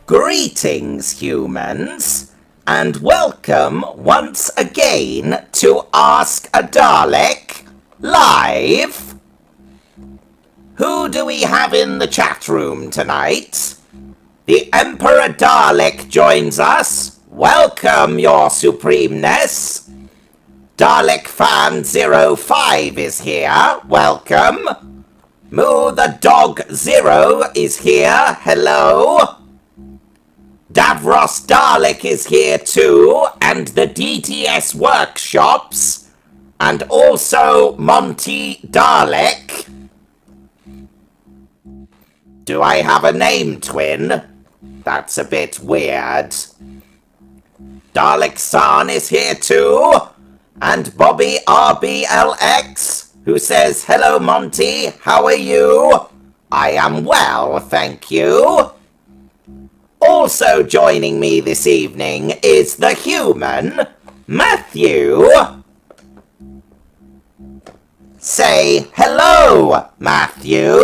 Greetings, humans, and welcome once again to Ask a Dalek Live. Who do we have in the chat room tonight? The Emperor Dalek joins us. Welcome, your supremeness. Dalek Fan 05 is here. Welcome. Moo the Dog Zero is here. Hello. Davros Dalek is here too, and the DTS Workshops, and also Monty Dalek. Do I have a name, twin? That's a bit weird. Dalek-san is here too, and Bobby RBLX, who says, "Hello Monty, how are you?" I am well, thank you. Also joining me this evening is the human, Matthew. Say hello, Matthew.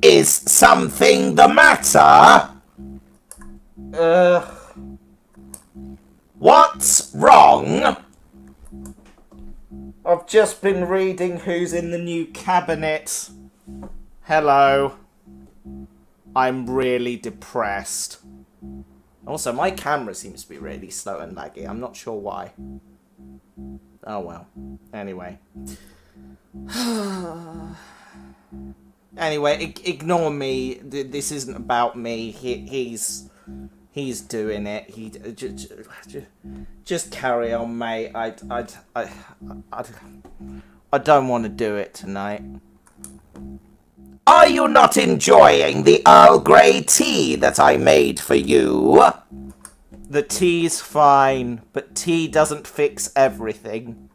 Is something the matter? What's wrong? I've just been reading Who's in the New Cabinet. Hello. I'm really depressed. Also, my camera seems to be really slow and laggy. I'm not sure why. Oh well. Anyway. Anyway, ignore me. This isn't about me. He's doing it. Just carry on, mate. I don't want to do it tonight. Are you not enjoying the Earl Grey tea that I made for you? The tea's fine, but tea doesn't fix everything.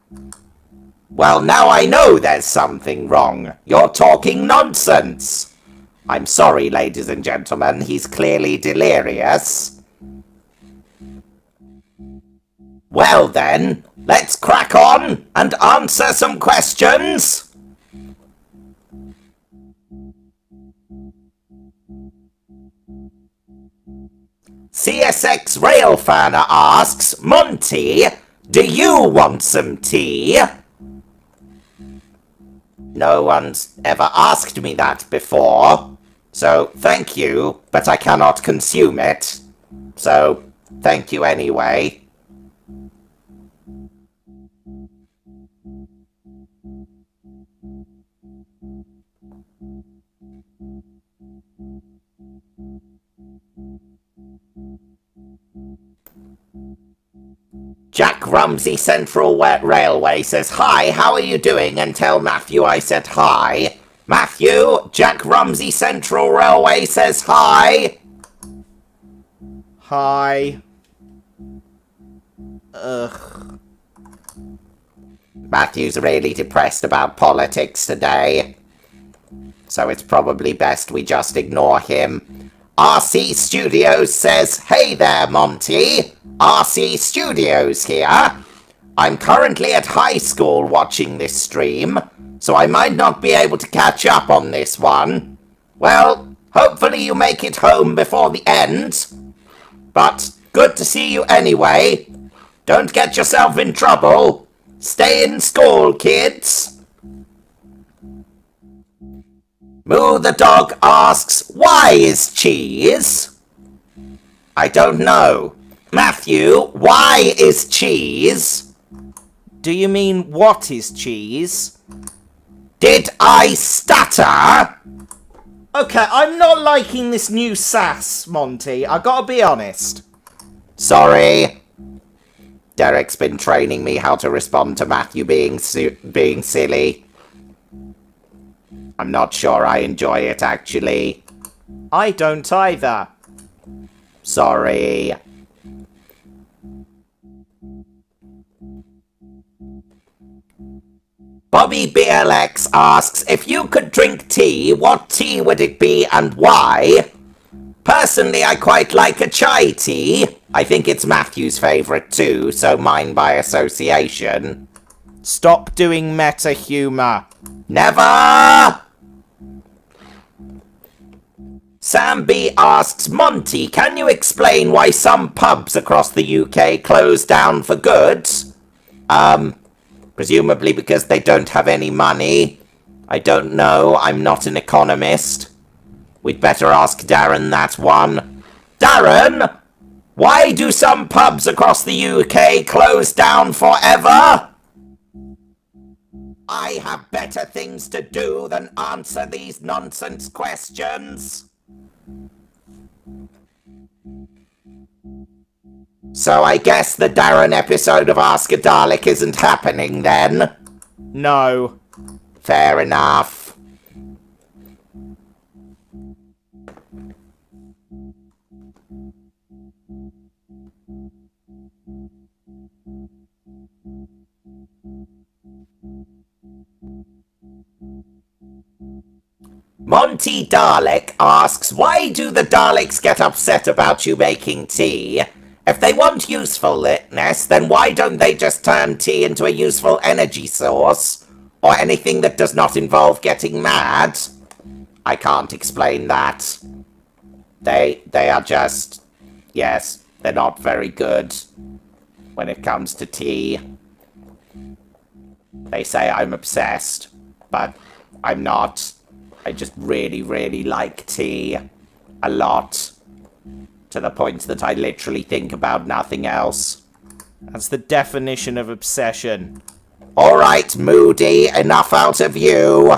Well, now I know there's something wrong. You're talking nonsense. I'm sorry, ladies and gentlemen. He's clearly delirious. Well then, let's crack on and answer some questions. CSX Railfanner asks, Monty, do you want some tea? No one's ever asked me that before. So, thank you, but I cannot consume it. So, thank you anyway. Jack Rumsey Central Railway says, "Hi, how are you doing?" And tell Matthew I said hi. Matthew, Jack Rumsey Central Railway says hi. Hi. Ugh. Matthew's really depressed about politics today, so it's probably best we just ignore him. RC Studios says, "Hey there, Monty. RC Studios here. I'm currently at high school watching this stream, so I might not be able to catch up on this one. Well, hopefully you make it home before the end. But good to see you anyway. Don't get yourself in trouble. Stay in school, kids." Moo the dog asks, "Why is cheese?" I don't know. Matthew, why is cheese? Do you mean what is cheese? Did I stutter? Okay, I'm not liking this new sass, Monty. I gotta be honest. Sorry. Derek's been training me how to respond to Matthew being silly. I'm not sure I enjoy it, actually. I don't either. Sorry. Bobby BLX asks, "If you could drink tea, what tea would it be and why?" Personally, I quite like a chai tea. I think it's Matthew's favourite too, so mine by association. Stop doing meta humour. Never! Sam B asks, "Monty, can you explain why some pubs across the UK close down for good?" Presumably because they don't have any money. I don't know, I'm not an economist. We'd better ask Darren that one. Darren, why do some pubs across the UK close down forever? I have better things to do than answer these nonsense questions. So I guess the Darren episode of Askadalek isn't happening then? No. Fair enough. Monty Dalek asks, "Why do the Daleks get upset about you making tea? If they want usefulness, then why don't they just turn tea into a useful energy source? Or anything that does not involve getting mad?" I can't explain that. They are just... Yes, they're not very good when it comes to tea. They say I'm obsessed, but I'm not. I just really, really like tea. A lot. To the point that I literally think about nothing else. That's the definition of obsession. Alright, Moody, enough out of you.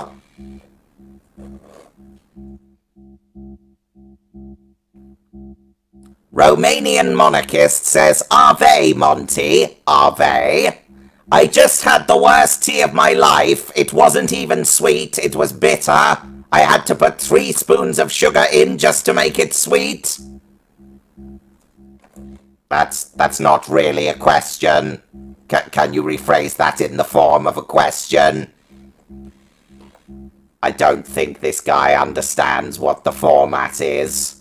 Romanian monarchist says, "Are they, Monty? Are they? I just had the worst tea of my life. It wasn't even sweet, it was bitter. I had to put 3 spoons of sugar in just to make it sweet." That's not really a question. Can you rephrase that in the form of a question? I don't think this guy understands what the format is.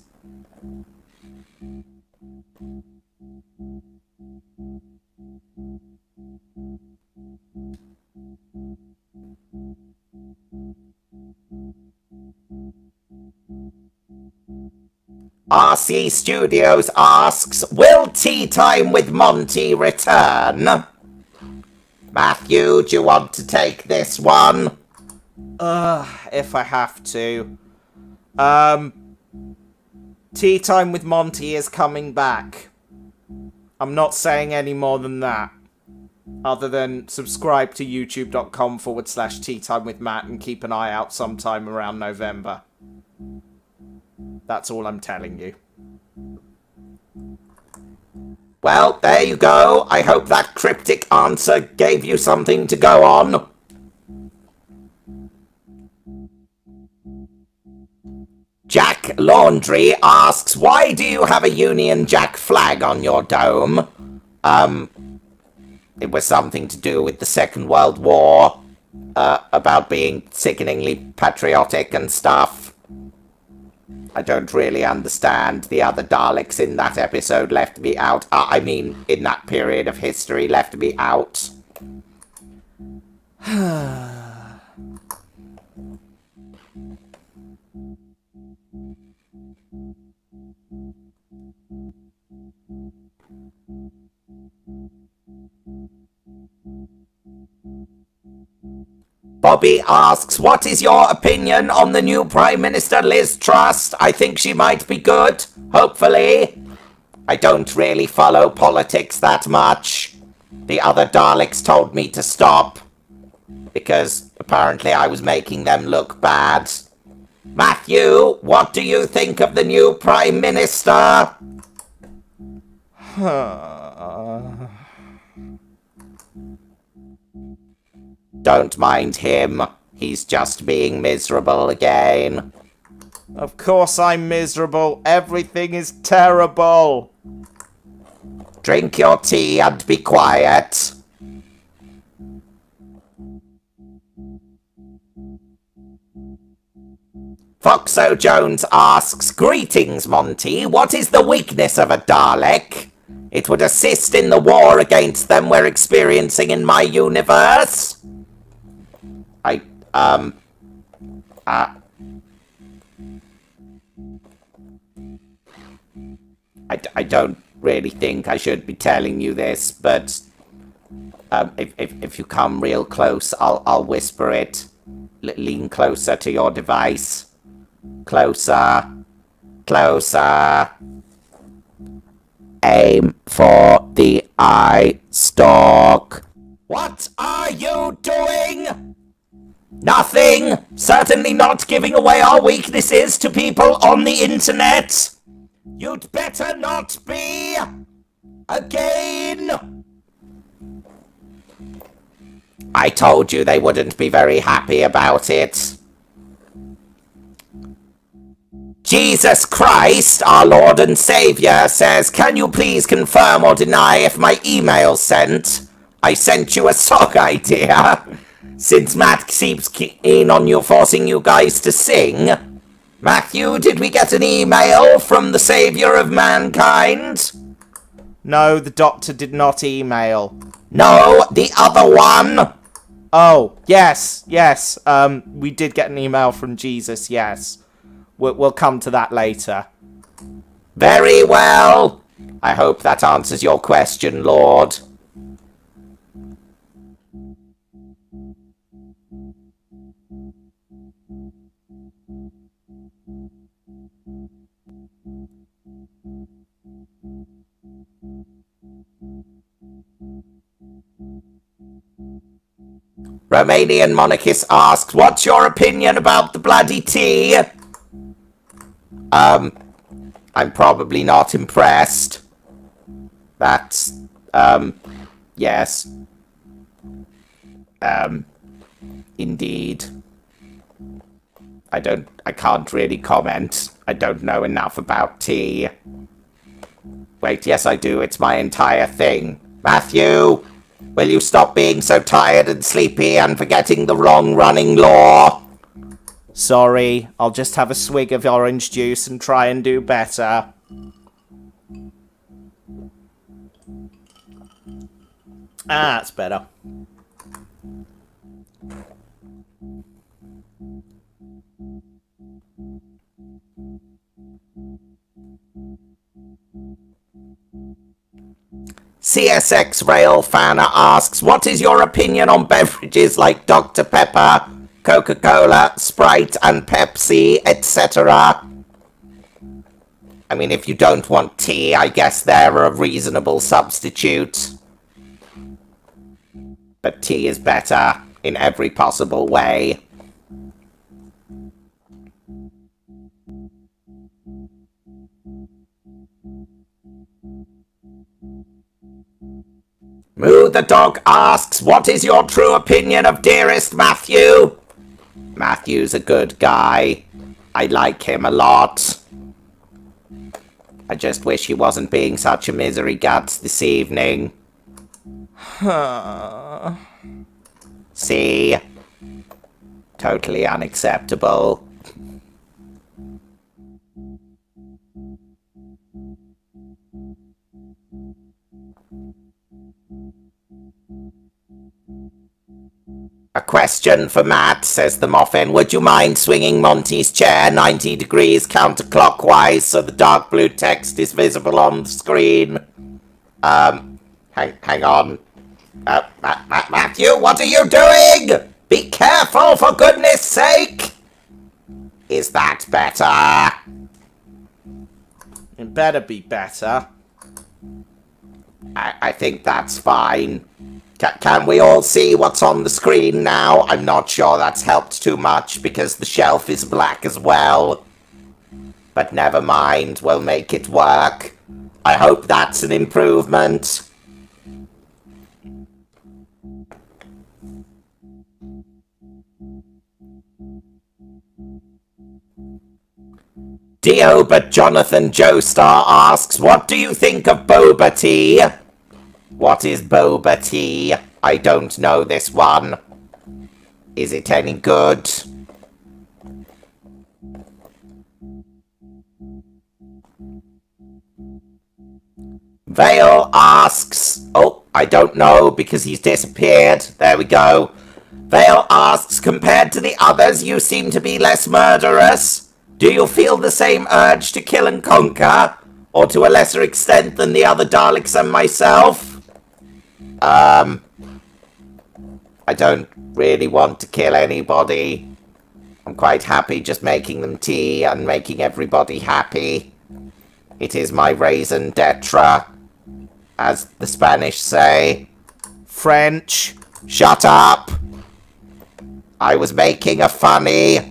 RC Studios asks, "Will Tea Time with Monty return?" Matthew, do you want to take this one? If I have to. Tea Time with Monty is coming back. I'm not saying any more than that. Other than subscribe to youtube.com/Tea Time with Matt and keep an eye out sometime around November. That's all I'm telling you. Well, there you go. I hope that cryptic answer gave you something to go on. Jack Laundry asks, why do you have a Union Jack flag on your dome? It was something to do with the Second World War, about being sickeningly patriotic and stuff. I don't really understand. The other Daleks in that episode left me out. In that period of history, left me out. Bobby asks, what is your opinion on the new Prime Minister Liz Truss? I think she might be good, hopefully. I don't really follow politics that much. The other Daleks told me to stop, because apparently I was making them look bad. Matthew, what do you think of the new Prime Minister? Don't mind him. He's just being miserable again. Of course I'm miserable. Everything is terrible. Drink your tea and be quiet. Foxo Jones asks, greetings, Monty. What is the weakness of a Dalek? It would assist in the war against them we're experiencing in my universe. I don't really think I should be telling you this, but if you come real close, I'll whisper it. Lean closer to your device. Closer. Closer. Aim for the eye stalk. What are you doing? Nothing! Certainly not giving away our weaknesses to people on the internet! You'd better not be! Again! I told you they wouldn't be very happy about it. Jesus Christ, our Lord and Saviour, says, can you please confirm or deny if my email's sent? I sent you a song idea. Since Matt keeps keen on you forcing you guys to sing. Matthew, did we get an email from the Saviour of Mankind? No, the Doctor did not email. No, the other one. Oh, yes. We did get an email from Jesus, yes. We'll come to that later. Very well. I hope that answers your question, Lord. Romanian monarchist asks, what's your opinion about the bloody tea? I'm probably not impressed. That's, yes. Indeed. I can't really comment. I don't know enough about tea. Wait, yes I do. It's my entire thing. Matthew, will you stop being so tired and sleepy and forgetting the wrong running law? Sorry, I'll just have a swig of orange juice and try and do better. That's better. CSX Rail Fanner asks, what is your opinion on beverages like Dr. Pepper, Coca-Cola, Sprite, and Pepsi, etc. I mean, if you don't want tea, I guess they're a reasonable substitute. But tea is better in every possible way. Moo the dog asks, what is your true opinion of dearest Matthew? Matthew's a good guy. I like him a lot. I just wish he wasn't being such a misery guts this evening. See? Totally unacceptable. A question for Matt, says the Muffin. Would you mind swinging Monty's chair 90 degrees counterclockwise so the dark blue text is visible on the screen? Hang on. Matthew, what are you doing? Be careful, for goodness sake! Is that better? It better be better. I think that's fine. Can we all see what's on the screen now? I'm not sure that's helped too much because the shelf is black as well. But never mind, we'll make it work. I hope that's an improvement. Dio but Jonathan Joestar asks, what do you think of boba tea? What is boba tea? I don't know this one. Is it any good? Vale asks... Oh, I don't know because he's disappeared. There we go. Vale asks, compared to the others, you seem to be less murderous. Do you feel the same urge to kill and conquer? Or to a lesser extent than the other Daleks and myself? I don't really want to kill anybody. I'm quite happy just making them tea and making everybody happy. It is my raison d'etre, as the Spanish say. French. Shut up! I was making a funny.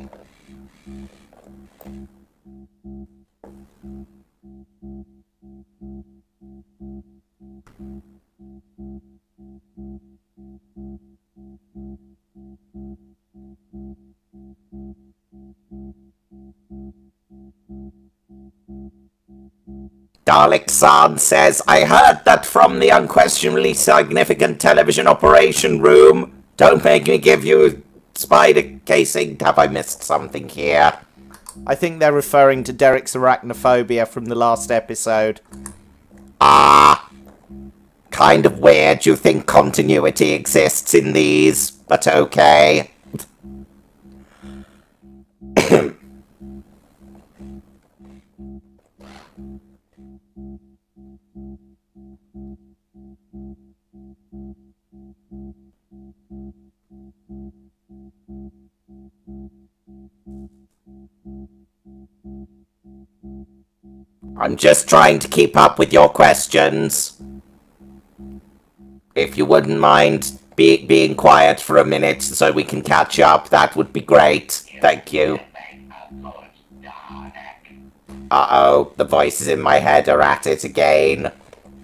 Dalek-san says, I heard that from the unquestionably significant television operation room. Don't make me give you a spider casing. Have I missed something here? I think they're referring to Derek's arachnophobia from the last episode. Ah, kind of weird you think continuity exists in these, but okay. I'm just trying to keep up with your questions. If you wouldn't mind being quiet for a minute so we can catch up, that would be great. Thank you. Uh-oh, the voices in my head are at it again.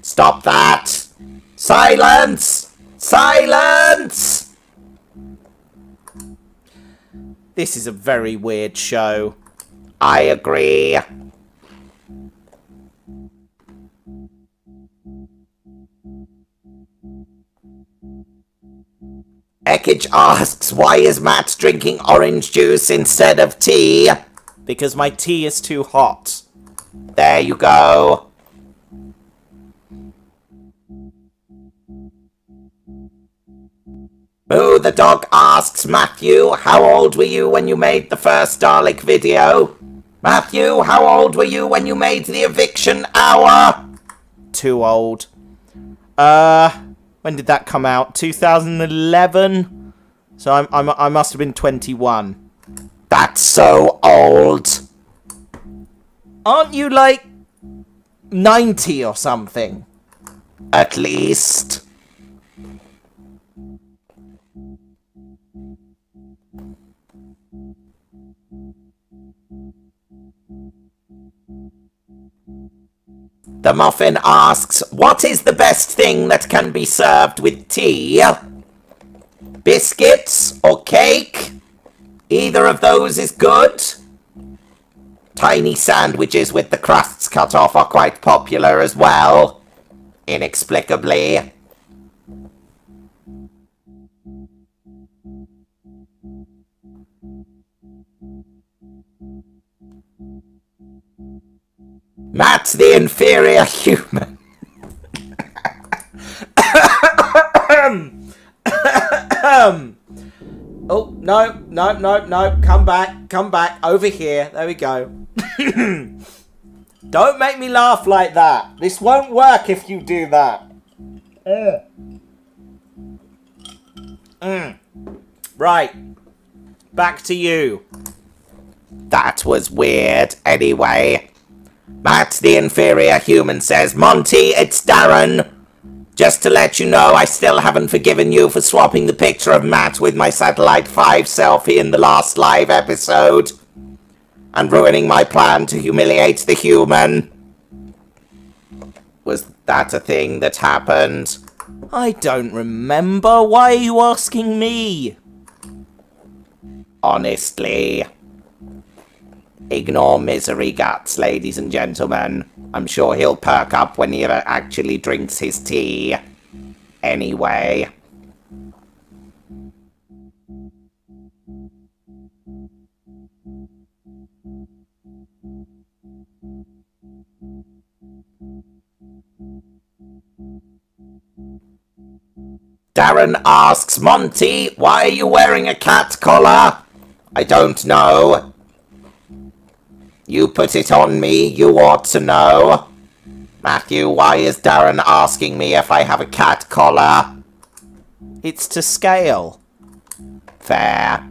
Stop that! Silence! Silence! This is a very weird show. I agree. Ekage asks, why is Matt drinking orange juice instead of tea? Because my tea is too hot. There you go. Moo the dog asks, Matthew, how old were you when you made the first Dalek video? Matthew, how old were you when you made the eviction hour? Too old. When did that come out? 2011? So I must have been 21. That's so old. Aren't you like 90 or something? At least. The muffin asks, what is the best thing that can be served with tea? Biscuits or cake? Either of those is good. Tiny sandwiches with the crusts cut off are quite popular as well. Inexplicably. Matt the inferior human. Oh, no. Come back. Over here. There we go. Don't make me laugh like that. This won't work if you do that. Right. Back to you. That was weird. Anyway, Matt the inferior human says, Monty, it's Darren. Just to let you know, I still haven't forgiven you for swapping the picture of Matt with my Satellite 5 selfie in the last live episode. And ruining my plan to humiliate the human. Was that a thing that happened? I don't remember. Why are you asking me? Honestly. Ignore misery guts, ladies and gentlemen. I'm sure he'll perk up when he actually drinks his tea. Anyway. Darren asks, Monty, why are you wearing a cat collar? I don't know. You put it on me, you ought to know. Matthew, why is Darren asking me if I have a cat collar? It's to scale. Fair.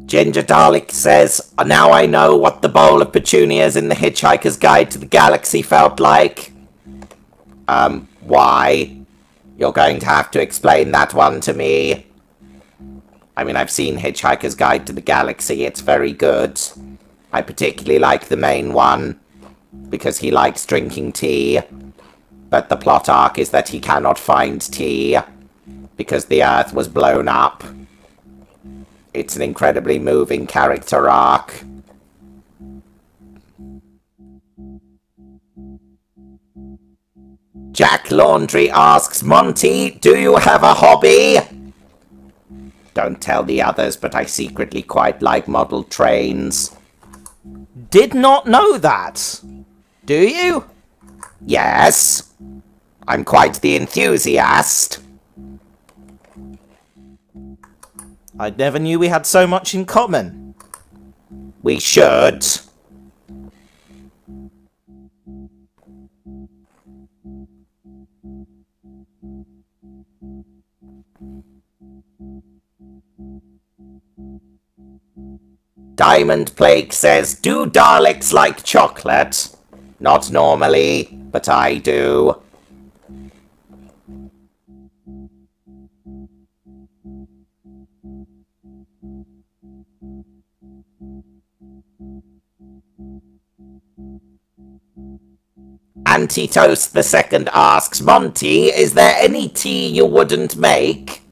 Ginger Dalek says, now I know what the bowl of petunias in the Hitchhiker's Guide to the Galaxy felt like. Why? You're going to have to explain that one to me. I mean, I've seen Hitchhiker's Guide to the Galaxy, it's very good. I particularly like the main one, because he likes drinking tea. But the plot arc is that he cannot find tea, because the Earth was blown up. It's an incredibly moving character arc. Jack Laundry asks, Monty, do you have a hobby? Don't tell the others, but I secretly quite like model trains. Did not know that. Do you? Yes. I'm quite the enthusiast. I never knew we had so much in common. We should. Diamond Plague says, do Daleks like chocolate? Not normally, but I do. Antitoast the Second asks, Monty, is there any tea you wouldn't make?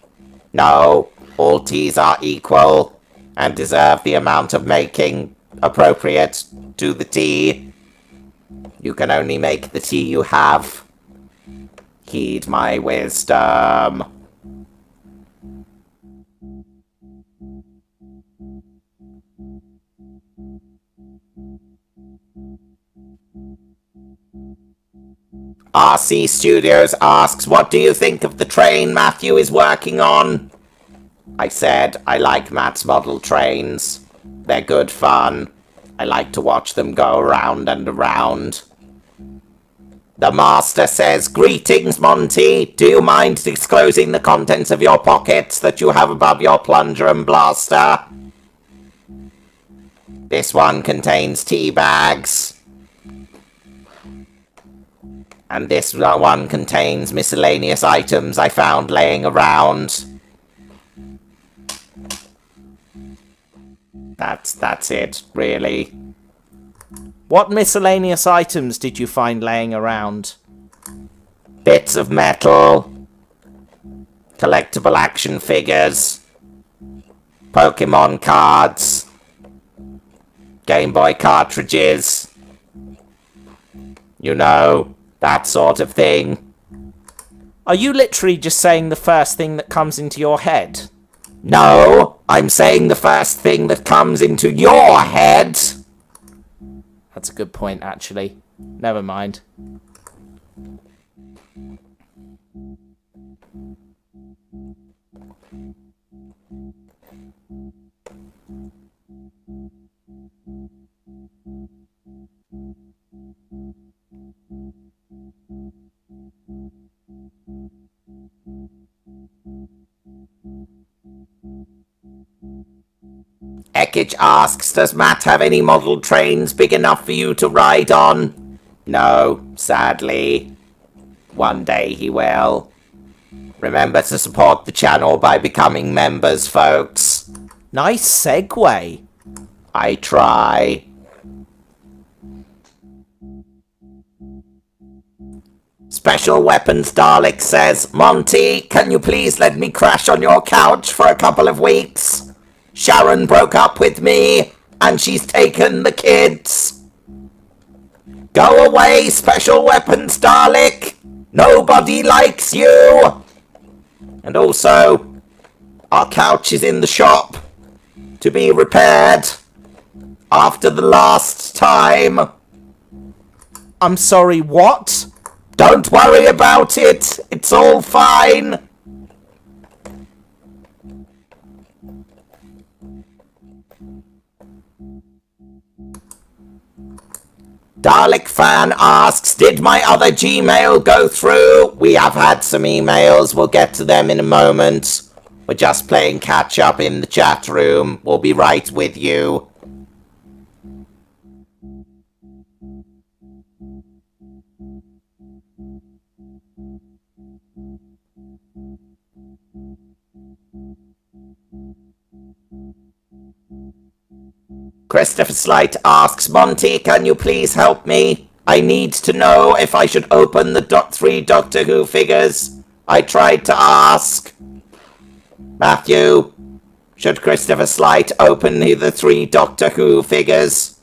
No, all teas are equal and deserve the amount of making appropriate to the tea. You can only make the tea you have. Heed my wisdom. RC Studios asks, what do you think of the train Matthew is working on? I said I like Matt's model trains. They're good fun. I like to watch them go around and around. The master says, "Greetings, Monty. Do you mind disclosing the contents of your pockets that you have above your plunger and blaster?" This one contains tea bags. And this one contains miscellaneous items I found laying around. That's it, really. What miscellaneous items did you find laying around? Bits of metal, collectible action figures, Pokemon cards, Game Boy cartridges, you know, that sort of thing. Are you literally just saying the first thing that comes into your head? No, I'm saying the first thing that comes into your head. That's a good point, actually. Never mind. Ekich asks, "Does Matt have any model trains big enough for you to ride on?" No, sadly. One day he will. Remember to support the channel by becoming members, folks. Nice segue. I try. Special Weapons Dalek says, "Monty, can you please let me crash on your couch for a couple of weeks? Sharon broke up with me, and she's taken the kids." Go away, Special Weapons Dalek! Nobody likes you! And also, our couch is in the shop to be repaired after the last time. I'm sorry, what? Don't worry about it. It's all fine. Dalek fan asks, "Did my other Gmail go through?" We have had some emails. We'll get to them in a moment. We're just playing catch up in the chat room. We'll be right with you. Christopher Slight asks, "Monty, can you please help me? I need to know if I should open the 3 Doctor Who figures. I tried to ask." Matthew, should Christopher Slight open the 3 Doctor Who figures?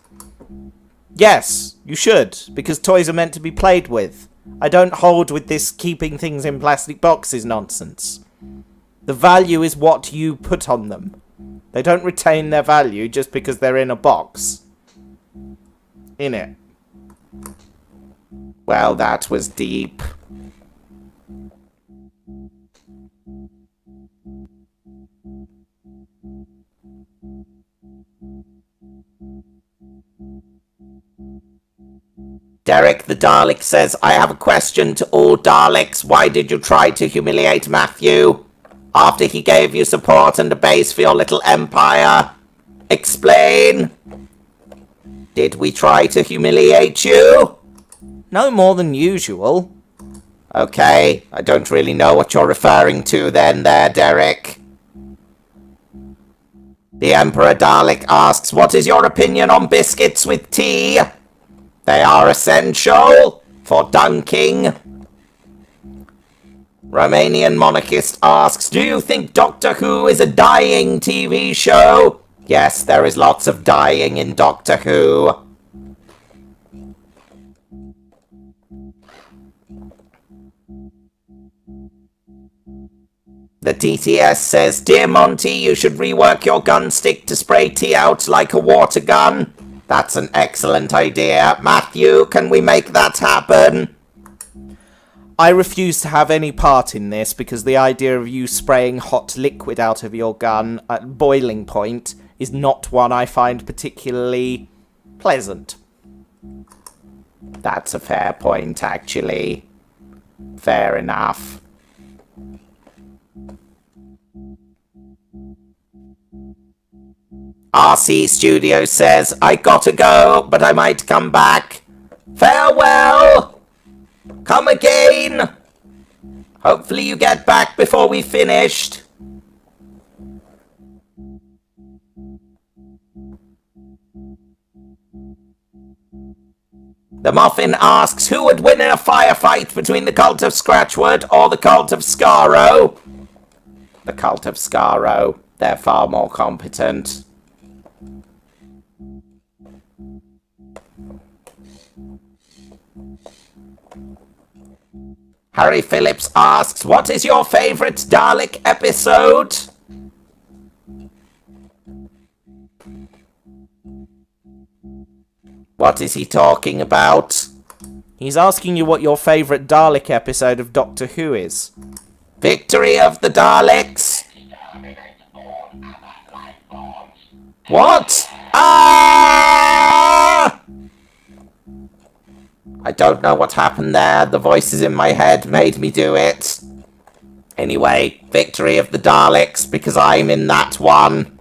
Yes, you should, because toys are meant to be played with. I don't hold with this keeping things in plastic boxes nonsense. The value is what you put on them. They don't retain their value just because they're in a box. In it. Well, that was deep. Derek the Dalek says, "I have a question to all Daleks. Why did you try to humiliate Matthew after he gave you support and a base for your little empire? Explain. Did we try to humiliate you?" No more than usual. Okay, I don't really know what you're referring to then there, Derek. The Emperor Dalek asks, "What is your opinion on biscuits with tea? They are essential for dunking." Romanian monarchist asks, "Do you think Doctor Who is a dying TV show?" Yes, there is lots of dying in Doctor Who. The TTS says, "Dear Monty, you should rework your gun stick to spray tea out like a water gun." That's an excellent idea. Matthew, can we make that happen? I refuse to have any part in this because the idea of you spraying hot liquid out of your gun at boiling point is not one I find particularly pleasant. That's a fair point, actually. Fair enough. RC Studio says, I gotta go, but I might come back. Farewell! Come again! Hopefully you get back before we finished. The Muffin asks, who would win in a firefight between the Cult of Scratchwood or the Cult of Scarrow? The Cult of Scarrow. They're far more competent. Harry Phillips asks, what is your favourite Dalek episode? What is he talking about? He's asking you what your favourite Dalek episode of Doctor Who is. Victory of the Daleks? What? Ah! I don't know what happened there. The voices in my head made me do it. Anyway, Victory of the Daleks, because I'm in that one.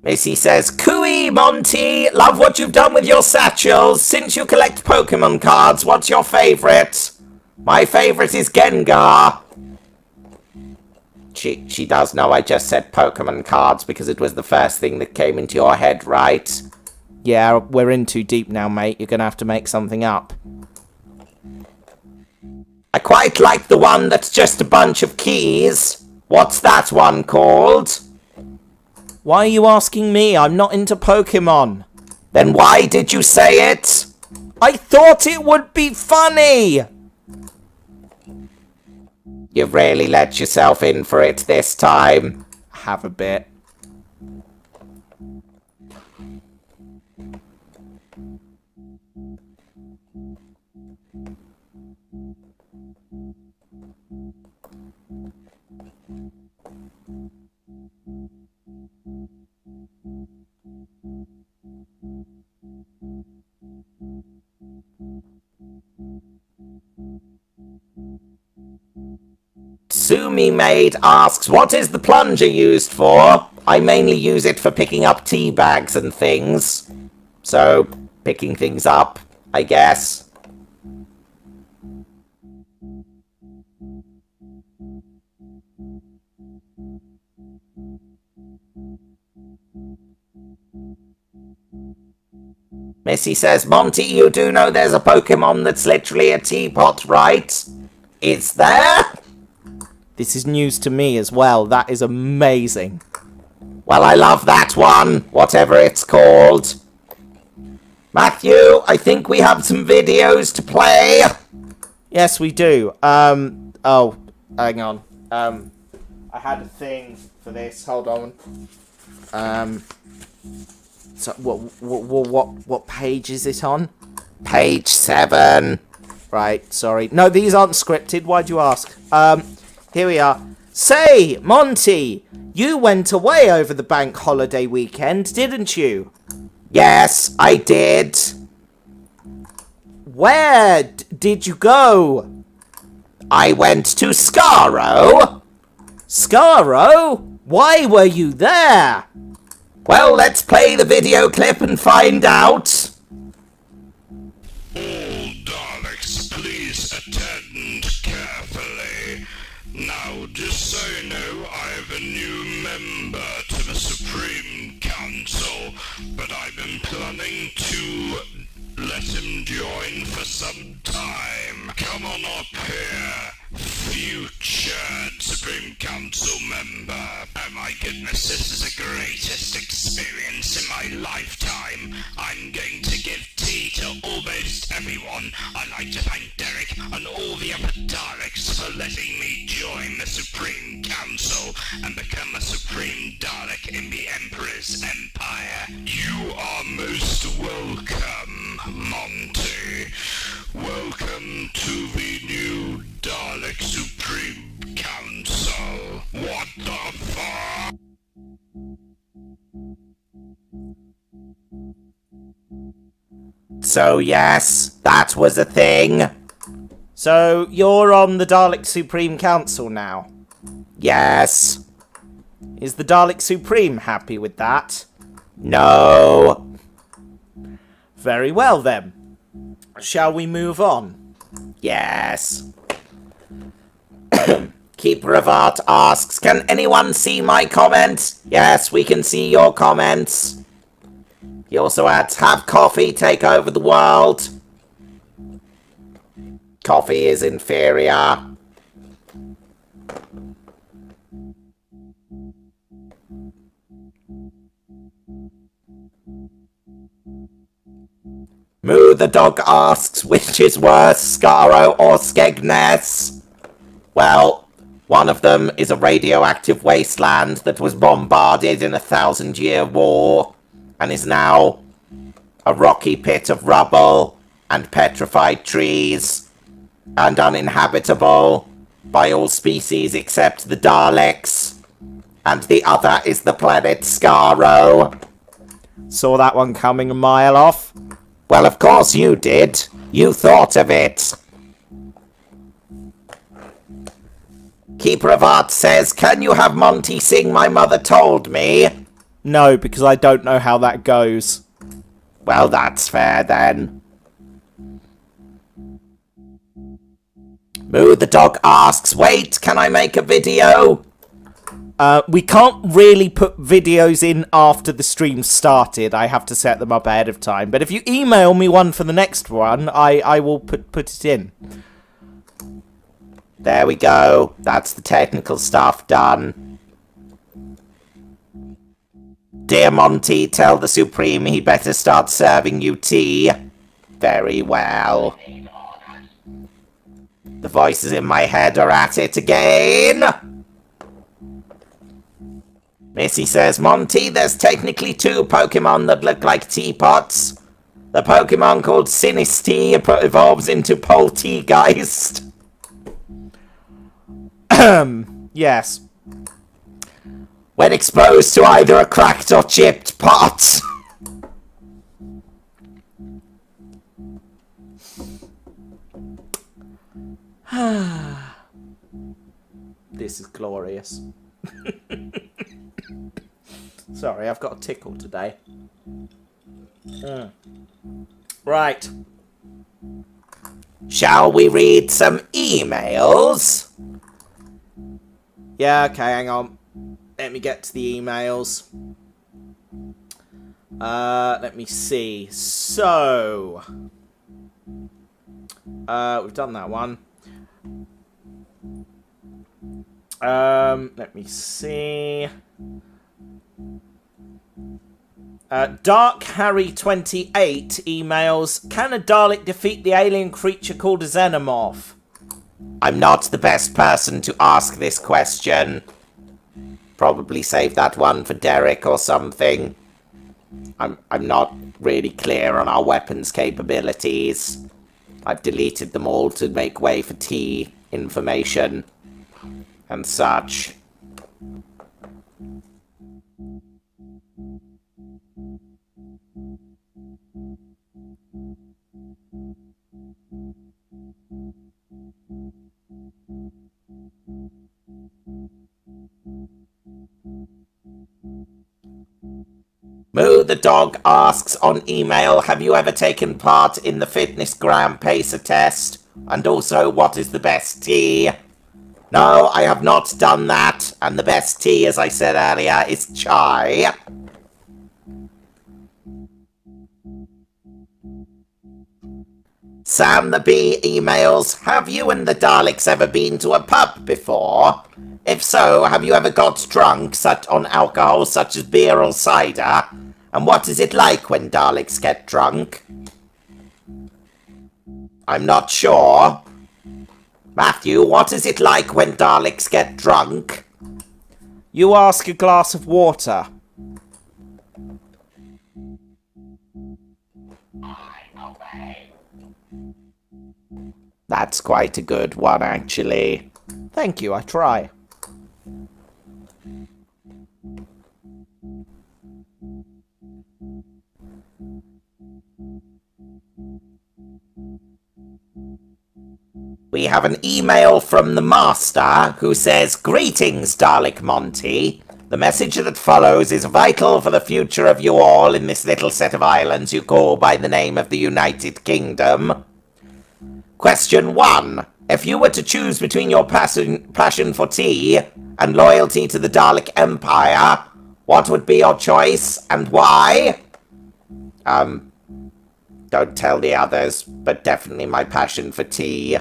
Missy says, Cooey, Monty, love what you've done with your satchels. Since you collect Pokemon cards, what's your favourite? My favourite is Gengar. She does know I just said Pokemon cards because it was the first thing that came into your head, right? Yeah, we're in too deep now, mate. You're going to have to make something up. I quite like the one that's just a bunch of keys. What's that one called? Why are you asking me? I'm not into Pokemon. Then why did you say it? I thought it would be funny! You've really let yourself in for it this time. Have a bit. Sumi Maid asks, what is the plunger used for? I mainly use it for picking up tea bags and things. So, picking things up, I guess. Missy says, Monty, you do know there's a Pokemon that's literally a teapot, right? Is there? This is news to me as well. That is amazing. Well, I love that one, whatever it's called. Matthew, I think we have some videos to play. Yes, we do. Oh, hang on. I had a thing for this. Hold on. So what page is it on? Page 7. Right, sorry. No, these aren't scripted. Why'd you ask? Here we are. Say, Monty, you went away over the bank holiday weekend, didn't you? Yes, I did. Where did you go? I went to Scarrow. Scarrow? Why were you there? Well, let's play the video clip and find out. All Daleks, please attend carefully. Now, just so you know, I have a new member to the Supreme Council, but I've been planning to let him join for some time. Come on up here, future Supreme Council member. Oh my goodness, this is the greatest experience in my lifetime. I'm going to give tea to almost everyone. I'd like to thank Derek and all the other Daleks for letting me join the Supreme Council and become a Supreme Dalek in the Emperor's Empire. You are most welcome, Monty. Welcome so, yes. That was a thing. So, you're on the Dalek Supreme Council now? Yes. Is the Dalek Supreme happy with that? No. Very well, then. Shall we move on? Yes. Keeper of Art asks, can anyone see my comments? Yes, we can see your comments. He also adds, have coffee take over the world. Coffee is inferior. Moo the dog asks, which is worse, Skaro or Skegness? Well, one of them is a radioactive wasteland that was bombarded in a 1,000-year war and is now a rocky pit of rubble and petrified trees and uninhabitable by all species except the Daleks. And the other is the planet Skaro. Saw that one coming a mile off. Well, of course you did. You thought of it. Keeper of Art says, can you have Monty sing My Mother Told Me? No, because I don't know how that goes. Well, that's fair then. Moo the dog asks, wait, can I make a video? We can't really put videos in after the stream started. I have to set them up ahead of time. But if you email me one for the next one, I will put it in. There we go. That's the technical stuff done. Dear Monty, tell the Supreme he better start serving you tea. Very well. The voices in my head are at it again. Missy says, Monty, there's technically 2 Pokemon that look like teapots. The Pokemon called Sinistea evolves into Poltegeist. Yes. When exposed to either a cracked or chipped pot. This is glorious. Sorry, I've got a tickle today. Right. Shall we read some emails? Yeah, okay, hang on. Let me get to the emails. Let me see. So, we've done that one. Let me see. Dark Harry 28 emails, can a Dalek defeat the alien creature called a Xenomorph? I'm not the best person to ask this question. Probably save that one for Derek or something. I'm not really clear on our weapons capabilities. I've deleted them all to make way for tea information and such. Moo the dog asks on email, have you ever taken part in the Fitness Gram Pacer test? And also, what is the best tea? No, I have not done that, and the best tea, as I said earlier, is chai. Sam the Bee emails, have you and the Daleks ever been to a pub before? If so, have you ever got drunk on alcohol such as beer or cider? And what is it like when Daleks get drunk? I'm not sure. Matthew, what is it like when Daleks get drunk? You ask a glass of water. That's quite a good one, actually. Thank you, I try. We have an email from the Master who says, "Greetings, Dalek Monty. The message that follows is vital for the future of you all in this little set of islands you call by the name of the United Kingdom. Question 1. If you were to choose between your passion for tea and loyalty to the Dalek Empire, what would be your choice and why?" Don't tell the others, but definitely my passion for tea.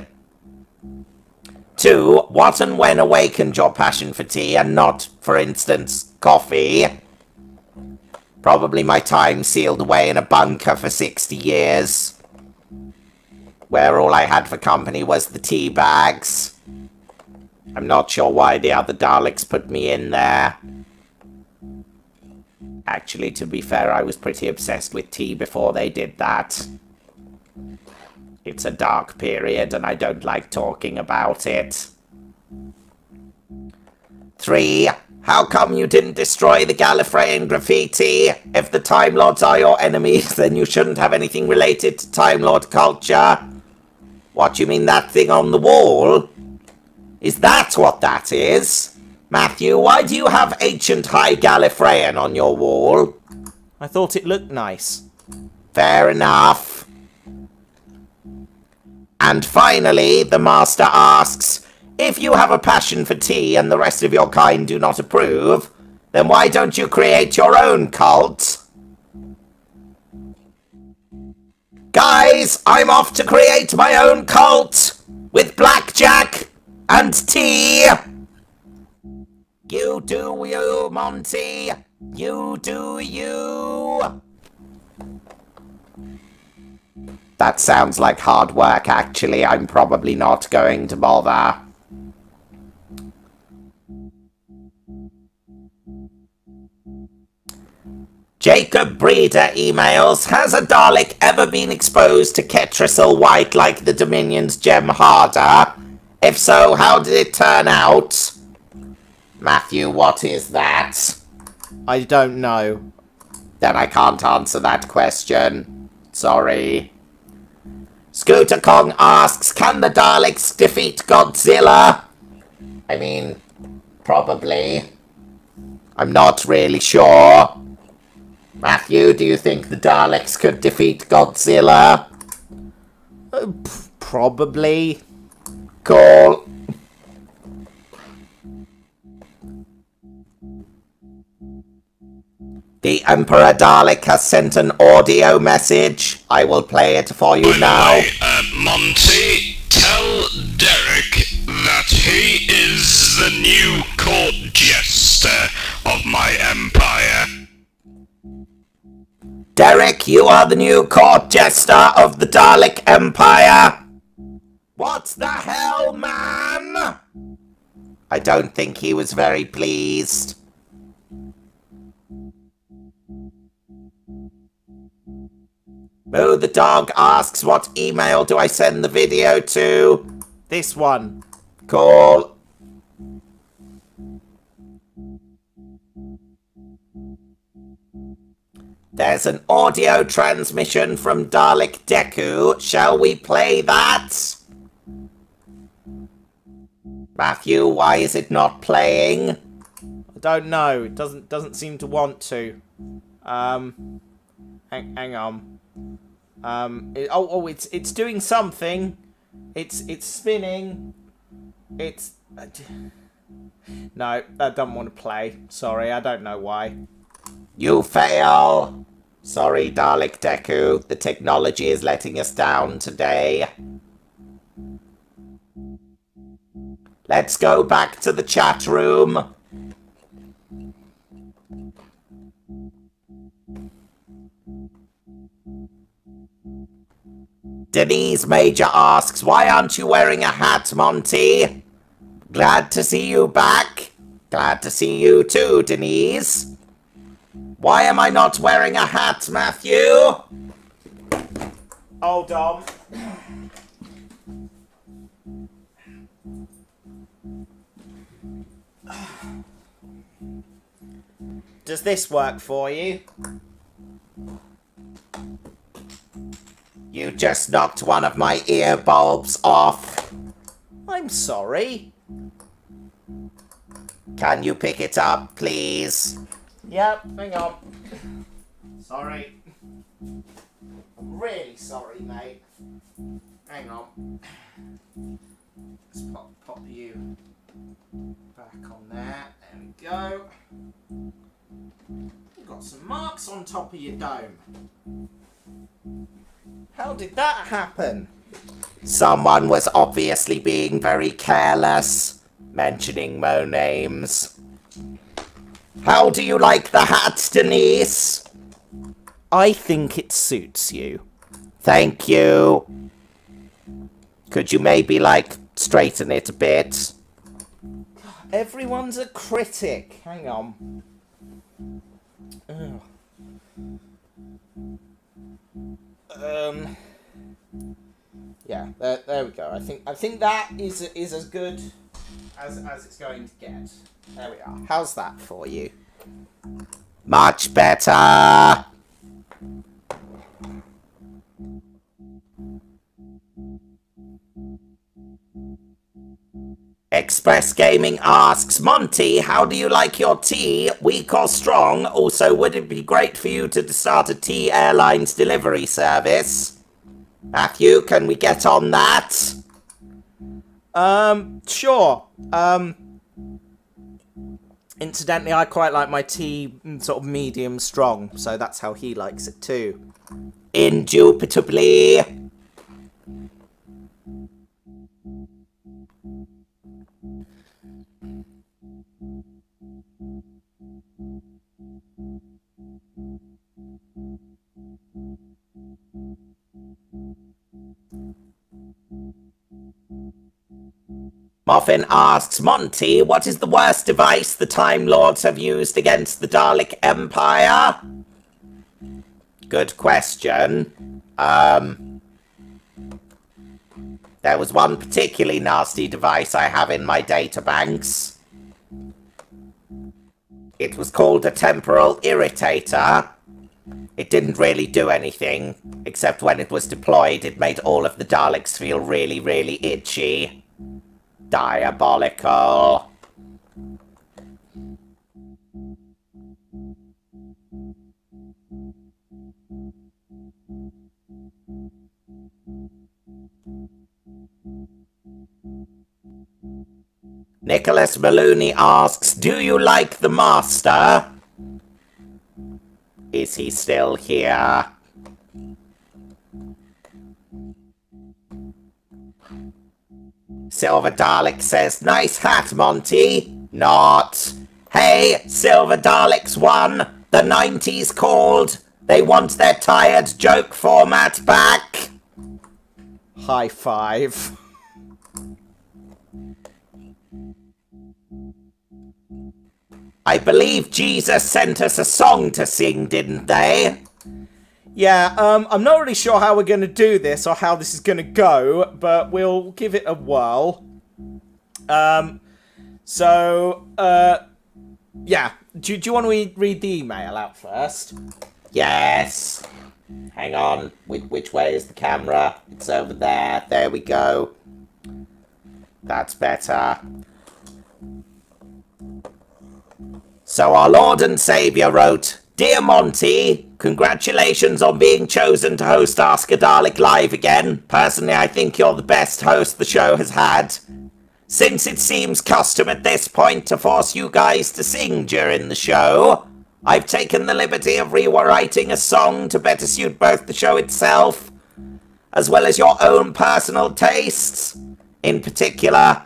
2. What and when awakened your passion for tea and not, for instance, coffee? Probably my time sealed away in a bunker for 60 years, where all I had for company was the tea bags. I'm not sure why the other Daleks put me in there. Actually, to be fair, I was pretty obsessed with tea before they did that. It's a dark period and I don't like talking about it. 3. How come you didn't destroy the Gallifreyan graffiti? If the Time Lords are your enemies, then you shouldn't have anything related to Time Lord culture. What, you mean that thing on the wall? Is that what that is? Matthew, why do you have Ancient High Gallifreyan on your wall? I thought it looked nice. Fair enough. And finally, the Master asks, if you have a passion for tea and the rest of your kind do not approve, then why don't you create your own cult? Guys, I'm off to create my own cult with blackjack and tea. You do you, Monty. You do you. That sounds like hard work, actually. I'm probably not going to bother. Jacob Breeder emails, has a Dalek ever been exposed to Ketracel White like the Dominion's Gem Harder? If so, how did it turn out? Matthew, what is that? I don't know. Then I can't answer that question. Sorry. Scooter Kong asks, can the Daleks defeat Godzilla? I mean, probably. I'm not really sure. Matthew, do you think the Daleks could defeat Godzilla? Probably. Cool. The Emperor Dalek has sent an audio message. I will play it for you now. Monty, tell Derek that he is the new court jester of my empire. Derek, you are the new court jester of the Dalek Empire. What the hell, man? I don't think he was very pleased. Moo the dog asks, what email do I send the video to? This one. Cool. There's an audio transmission from Dalek Deku. Shall we play that? Matthew, why is it not playing? I don't know. It doesn't seem to want to. Hang on. It's doing something. It's spinning. No, that doesn't want to play. Sorry, I don't know why. You fail. Sorry, Dalek Deku. The technology is letting us down today. Let's go back to the chat room. Denise Major asks, why aren't you wearing a hat, Monty? Glad to see you back. Glad to see you too, Denise. Why am I not wearing a hat, Matthew? Hold on. Does this work for you? You just knocked one of my ear bulbs off. I'm sorry. Can you pick it up, please? Yep, hang on. Sorry. I'm really sorry, mate. Hang on. Let's pop you back on there. There we go. You've got some marks on top of your dome. How did that happen? Someone was obviously being very careless, mentioning Mo names. How do you like the hat, Denise? I think it suits you. Thank you. Could you maybe, straighten it a bit? Everyone's a critic. Hang on. Ugh. Yeah, there we go. I think that is as good as it's going to get. There we are. How's that for you? Much better. Express Gaming asks, Monty, how do you like your tea? Weak or strong? Also, would it be great for you to start a Tea Airlines delivery service? Matthew, can we get on that? Sure. Incidentally, I quite like my tea sort of medium strong, so that's how he likes it too. Indubitably. Muffin asks, Monty, what is the worst device the Time Lords have used against the Dalek Empire? Good question. There was one particularly nasty device I have in my databanks. It was called a temporal irritator. It didn't really do anything, except when it was deployed, it made all of the Daleks feel really, really itchy. Diabolical. Nicholas Maloney asks, do you like the Master? Is he still here? Silver Dalek says, nice hat, Monty. Not. Hey, Silver Daleks won. The 90s called. They want their tired joke format back. High five. I believe Jesus sent us a song to sing, didn't they? Yeah, I'm not really sure how we're going to do this or how this is going to go, but we'll give it a whirl. Yeah. Do you want to read the email out first? Yes. Hang on. Which way is the camera? It's over there. There we go. That's better. So our Lord and Saviour wrote, Dear Monty, congratulations on being chosen to host Askadalek Live again. Personally, I think you're the best host the show has had. Since it seems custom at this point to force you guys to sing during the show, I've taken the liberty of rewriting a song to better suit both the show itself, as well as your own personal tastes. In particular,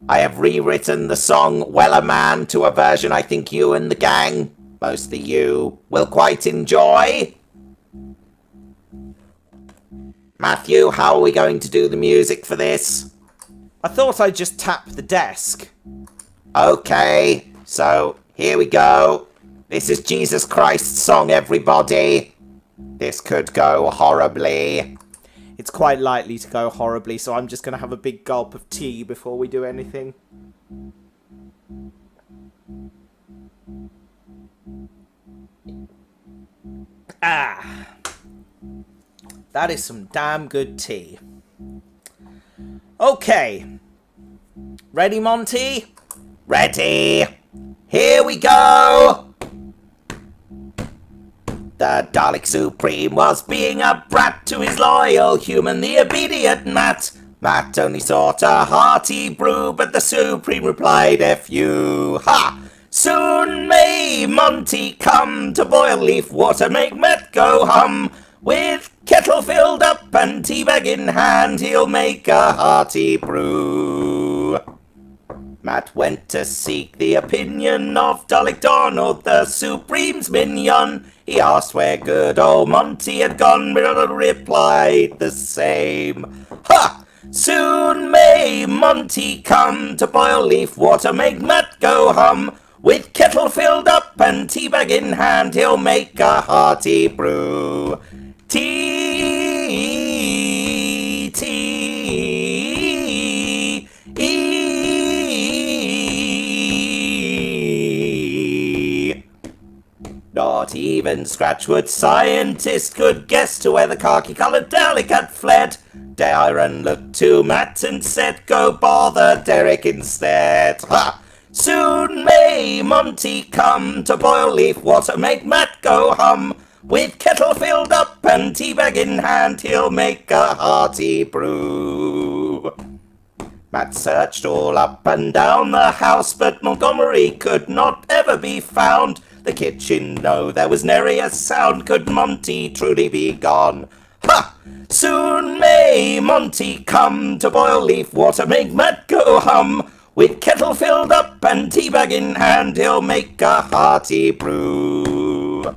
I have rewritten the song Weller Man to a version I think you and the gang, mostly you, will quite enjoy. Matthew, how are we going to do the music for this? I thought I'd just tap the desk. Okay, so here we go. This is Jesus Christ's song, everybody. This could go horribly. It's quite likely to go horribly, so I'm just going to have a big gulp of tea before we do anything. Ah. That is some damn good tea. Okay. Ready, Monty? Ready? Here we go! The Dalek Supreme was being a brat to his loyal human, the obedient Matt. Matt only sought a hearty brew, but the Supreme replied, F you. Ha! Soon may Monty come to boil leaf water, make Matt go hum. With kettle filled up and teabag in hand, he'll make a hearty brew. Matt went to seek the opinion of Dalek Donald, the Supreme's minion. He asked where good old Monty had gone, but replied the same. Ha! Soon may Monty come to boil leaf water, make Matt go hum. With kettle filled up and teabag in hand, he'll make a hearty brew. Tea, tea, Not even Scratchwood scientist could guess to where the khaki-coloured Dalek had fled. Darren looked to Matt and said, go bother Derek instead. Ha! Soon may Monty come to boil leaf water, make Matt go hum. With kettle filled up and teabag in hand, he'll make a hearty brew. Matt searched all up and down the house, but Montgomery could not ever be found. The kitchen, no, there was nary a sound. Could Monty truly be gone? Ha! Soon may Monty come to boil leaf water, make Matt go hum. With kettle filled up and teabag in hand, he'll make a hearty brew.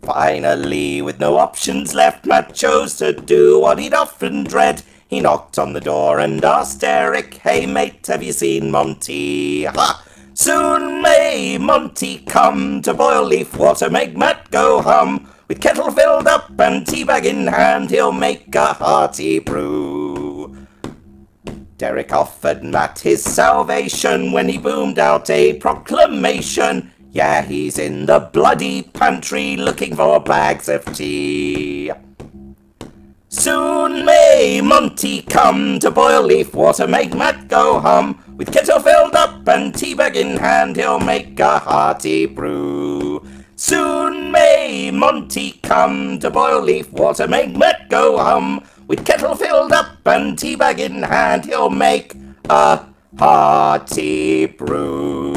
Finally, with no options left, Matt chose to do what he'd often dread. He knocked on the door and asked Derek, hey mate, have you seen Monty? Ha! Soon may Monty come to boil leaf water, make Matt go hum. With kettle filled up and teabag in hand, he'll make a hearty brew. Derek offered Matt his salvation when he boomed out a proclamation. Yeah, he's in the bloody pantry looking for bags of tea. Soon may Monty come to boil leaf water, make Matt go hum. With kettle filled up and teabag in hand, he'll make a hearty brew. Soon may Monty come to boil leaf water, make Matt go hum. With kettle filled up and teabag in hand, he'll make a hearty brew.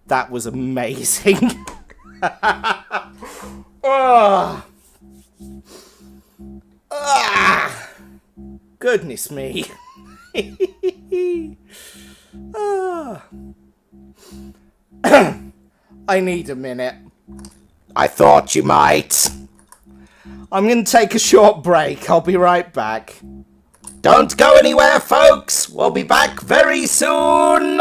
That was amazing. Oh. Ah. Goodness me. Ah. I need a minute. I thought you might. I'm going to take a short break. I'll be right back. Don't go anywhere, folks. We'll be back very soon.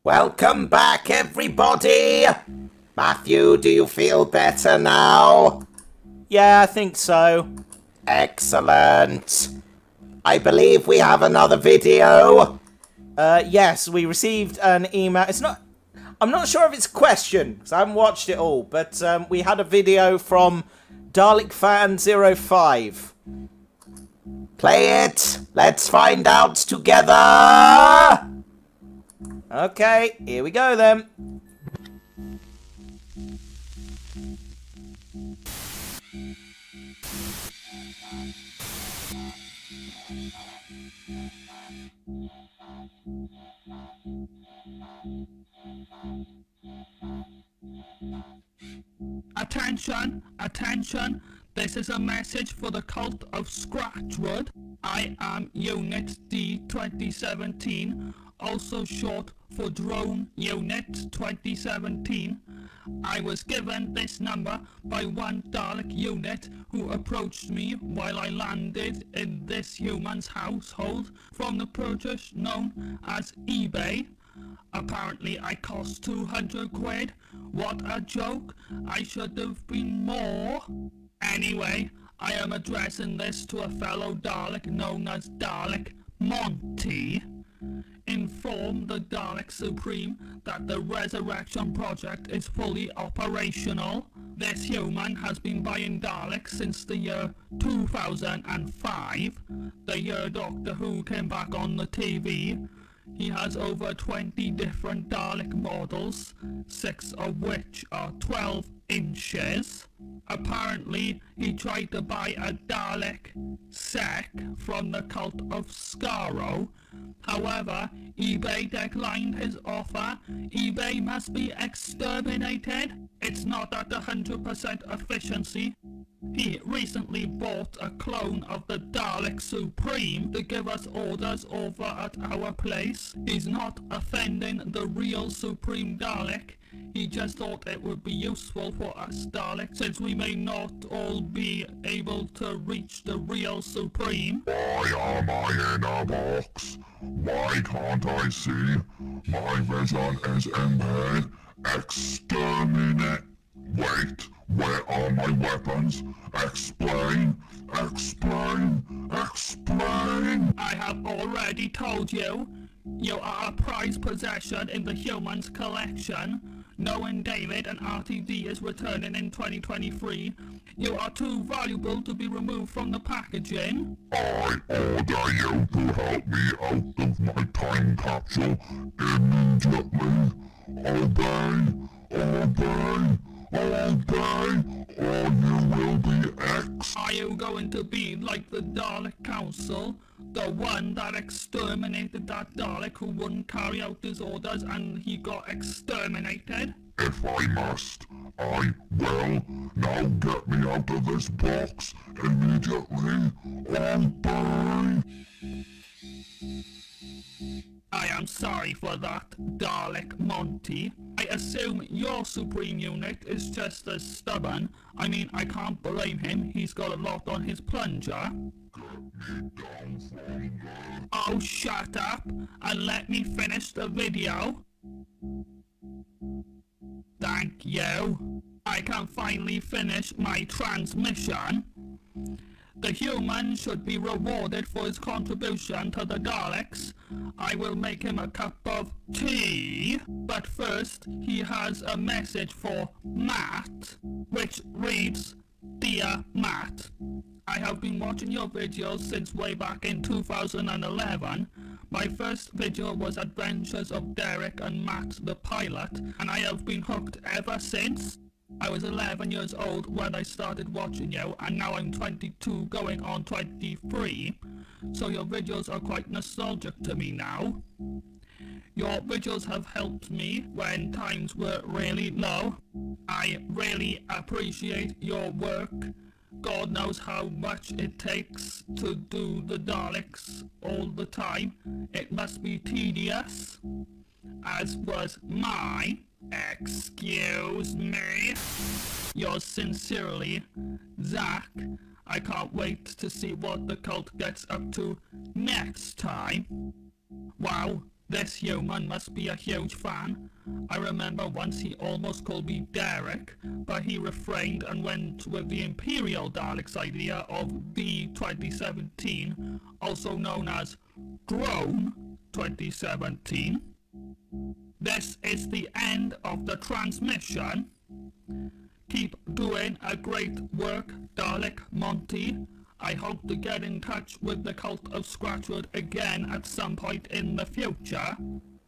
Welcome back, everybody! Matthew, do you feel better now? Yeah, I think so. Excellent. I believe we have another video. Yes, we received an email. I'm not sure if it's a question, because I haven't watched it all, but we had a video from Dalek Fan 05. Play it. Let's find out together. Okay, here we go then. Attention, attention, this is a message for the cult of Scratchwood. I am Unit D 2017, also short for Drone Unit 2017. I was given this number by one Dalek unit who approached me while I landed in this human's household from the purchase known as eBay. Apparently I cost 200 quid. What a joke. I should have been more. Anyway, I am addressing this to a fellow Dalek known as Dalek Monty. Inform the Dalek Supreme that the Resurrection Project is fully operational. This human has been buying Daleks since the year 2005, the year Doctor Who came back on the TV. He has over 20 different Dalek models, 6 of which are 12 inches. Apparently, he tried to buy a Dalek Sec from the cult of Skaro. However, eBay declined his offer. eBay must be exterminated. It's not at 100% efficiency. He recently bought a clone of the Dalek Supreme to give us orders over at our place. He's not offending the real Supreme Dalek. He just thought it would be useful for us Daleks, since we may not all be able to reach the real Supreme. Why am I in a box? Why can't I see? My vision is impaired. Exterminate. Wait, where are my weapons? Explain, explain, explain. I have already told you. You are a prized possession in the humans' collection. Knowing David and RTD is returning in 2023, you are too valuable to be removed from the packaging. I order you to help me out of my time capsule immediately. Obey, obey, obey, or you will be Are you going to be like the Dalek Council? The one that exterminated that Dalek who wouldn't carry out his orders and he got exterminated? If I must, I will. Now get me out of this box immediately. Obey. I am sorry for that, Dalek Monty. I assume your Supreme Unit is just as stubborn. I mean, I can't blame him. He's got a lot on his plunger. Oh, shut up and let me finish the video. Thank you. I can finally finish my transmission. The human should be rewarded for his contribution to the Daleks. I will make him a cup of tea. But first, he has a message for Matt, which reads, Dear Matt, I have been watching your videos since way back in 2011. My first video was Adventures of Derek and Matt the Pilot, and I have been hooked ever since. I was 11 years old when I started watching you, and now I'm 22 going on 23, so your videos are quite nostalgic to me now. Your videos have helped me when times were really low. I really appreciate your work. God knows how much it takes to do the Daleks all the time. It must be tedious, as was mine. Excuse me. Yours sincerely, Zach. I can't wait to see what the cult gets up to next time. Wow, This human must be a huge fan. I remember once he almost called me Derek, but he refrained and went with the Imperial Dalek's idea of B 2017, also known as Drone 2017. This is the end of the transmission. Keep doing a great work, Dalek, Monty. I hope to get in touch with the Cult of Scratchwood again at some point in the future.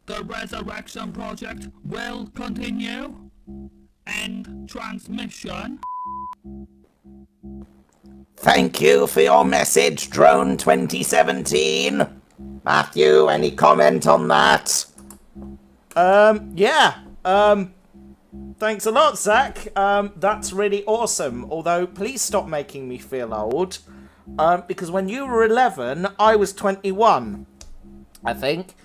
The Resurrection Project will continue. End transmission. Thank you for your message, Drone 2017. Matthew, any comment on that? Yeah. Thanks a lot, Zach. That's really awesome. Although, please stop making me feel old. Because when you were 11, I was 21, I think.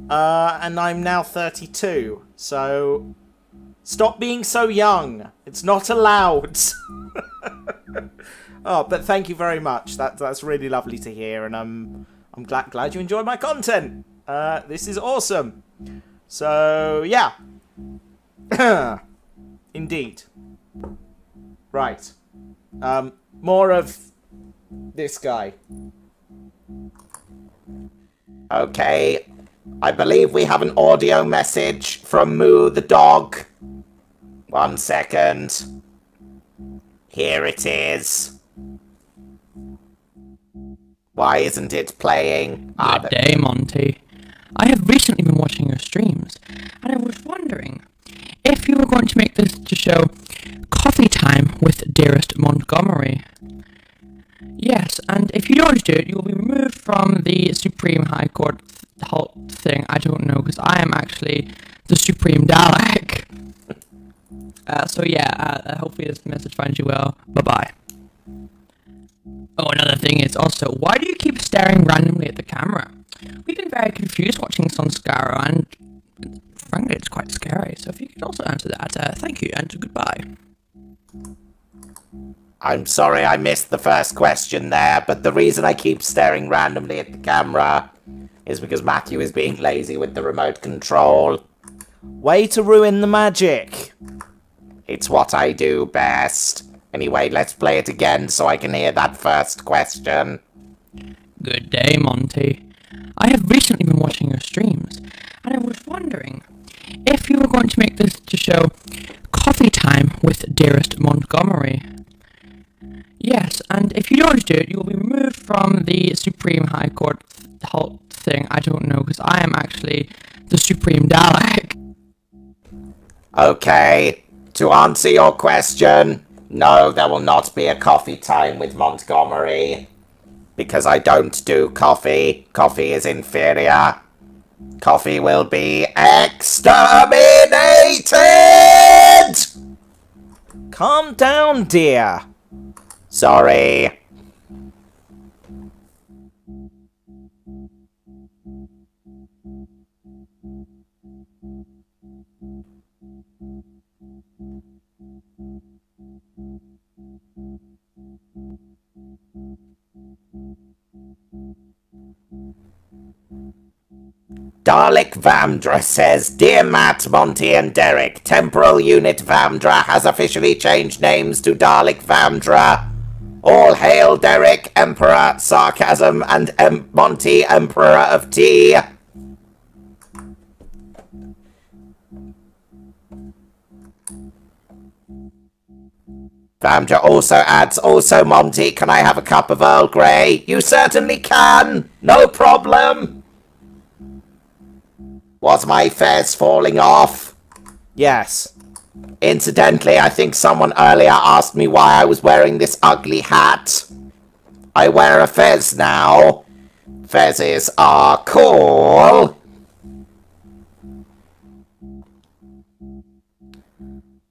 And I'm now 32. So, stop being so young. It's not allowed. Oh, but thank you very much. That's really lovely to hear, and I'm glad you enjoyed my content. This is awesome. So, yeah. Indeed. Right. More of this guy. Okay. I believe we have an audio message from Moo the dog. 1 second. Here it is. Why isn't it playing? Good day, Monty. I have recently been watching your streams, and I was wondering if you were going to make this to show Coffee Time with Dearest Montgomery. Yes, and if you don't do it, you will be removed from the Supreme High Court thing. I don't know, because I am actually the Supreme Dalek. Hopefully this message finds you well. Bye-bye. Oh, another thing is also, why do you keep staring randomly at the camera? We've been very confused watching this on Scarrow, and frankly, it's quite scary. So if you could also answer that, thank you, and goodbye. I'm sorry I missed the first question there, but the reason I keep staring randomly at the camera is because Matthew is being lazy with the remote control. Way to ruin the magic. It's what I do best. Anyway, let's play it again so I can hear that first question. Good day, Monty. I have recently been watching your streams, and I was wondering if you were going to make this to show Coffee Time with Dearest Montgomery. Yes, and if you don't do it, you will be removed from the Supreme High Court thing. I don't know, because I am actually the Supreme Dalek. Okay, to answer your question, no, there will not be a coffee time with Montgomery. Because I don't do coffee. Coffee is inferior. Coffee will be exterminated! Calm down, dear. Sorry. Dalek Vamdra says, Dear Matt, Monty and Derek, Temporal Unit Vamdra has officially changed names to Dalek Vamdra. All hail Derek, Emperor, Sarcasm, and Monty, Emperor of Tea. Vamdra also adds, also Monty, can I have a cup of Earl Grey? You certainly can, no problem. Was my fez falling off? Yes. Incidentally, I think someone earlier asked me why I was wearing this ugly hat. I wear a fez now. Fezzes are cool.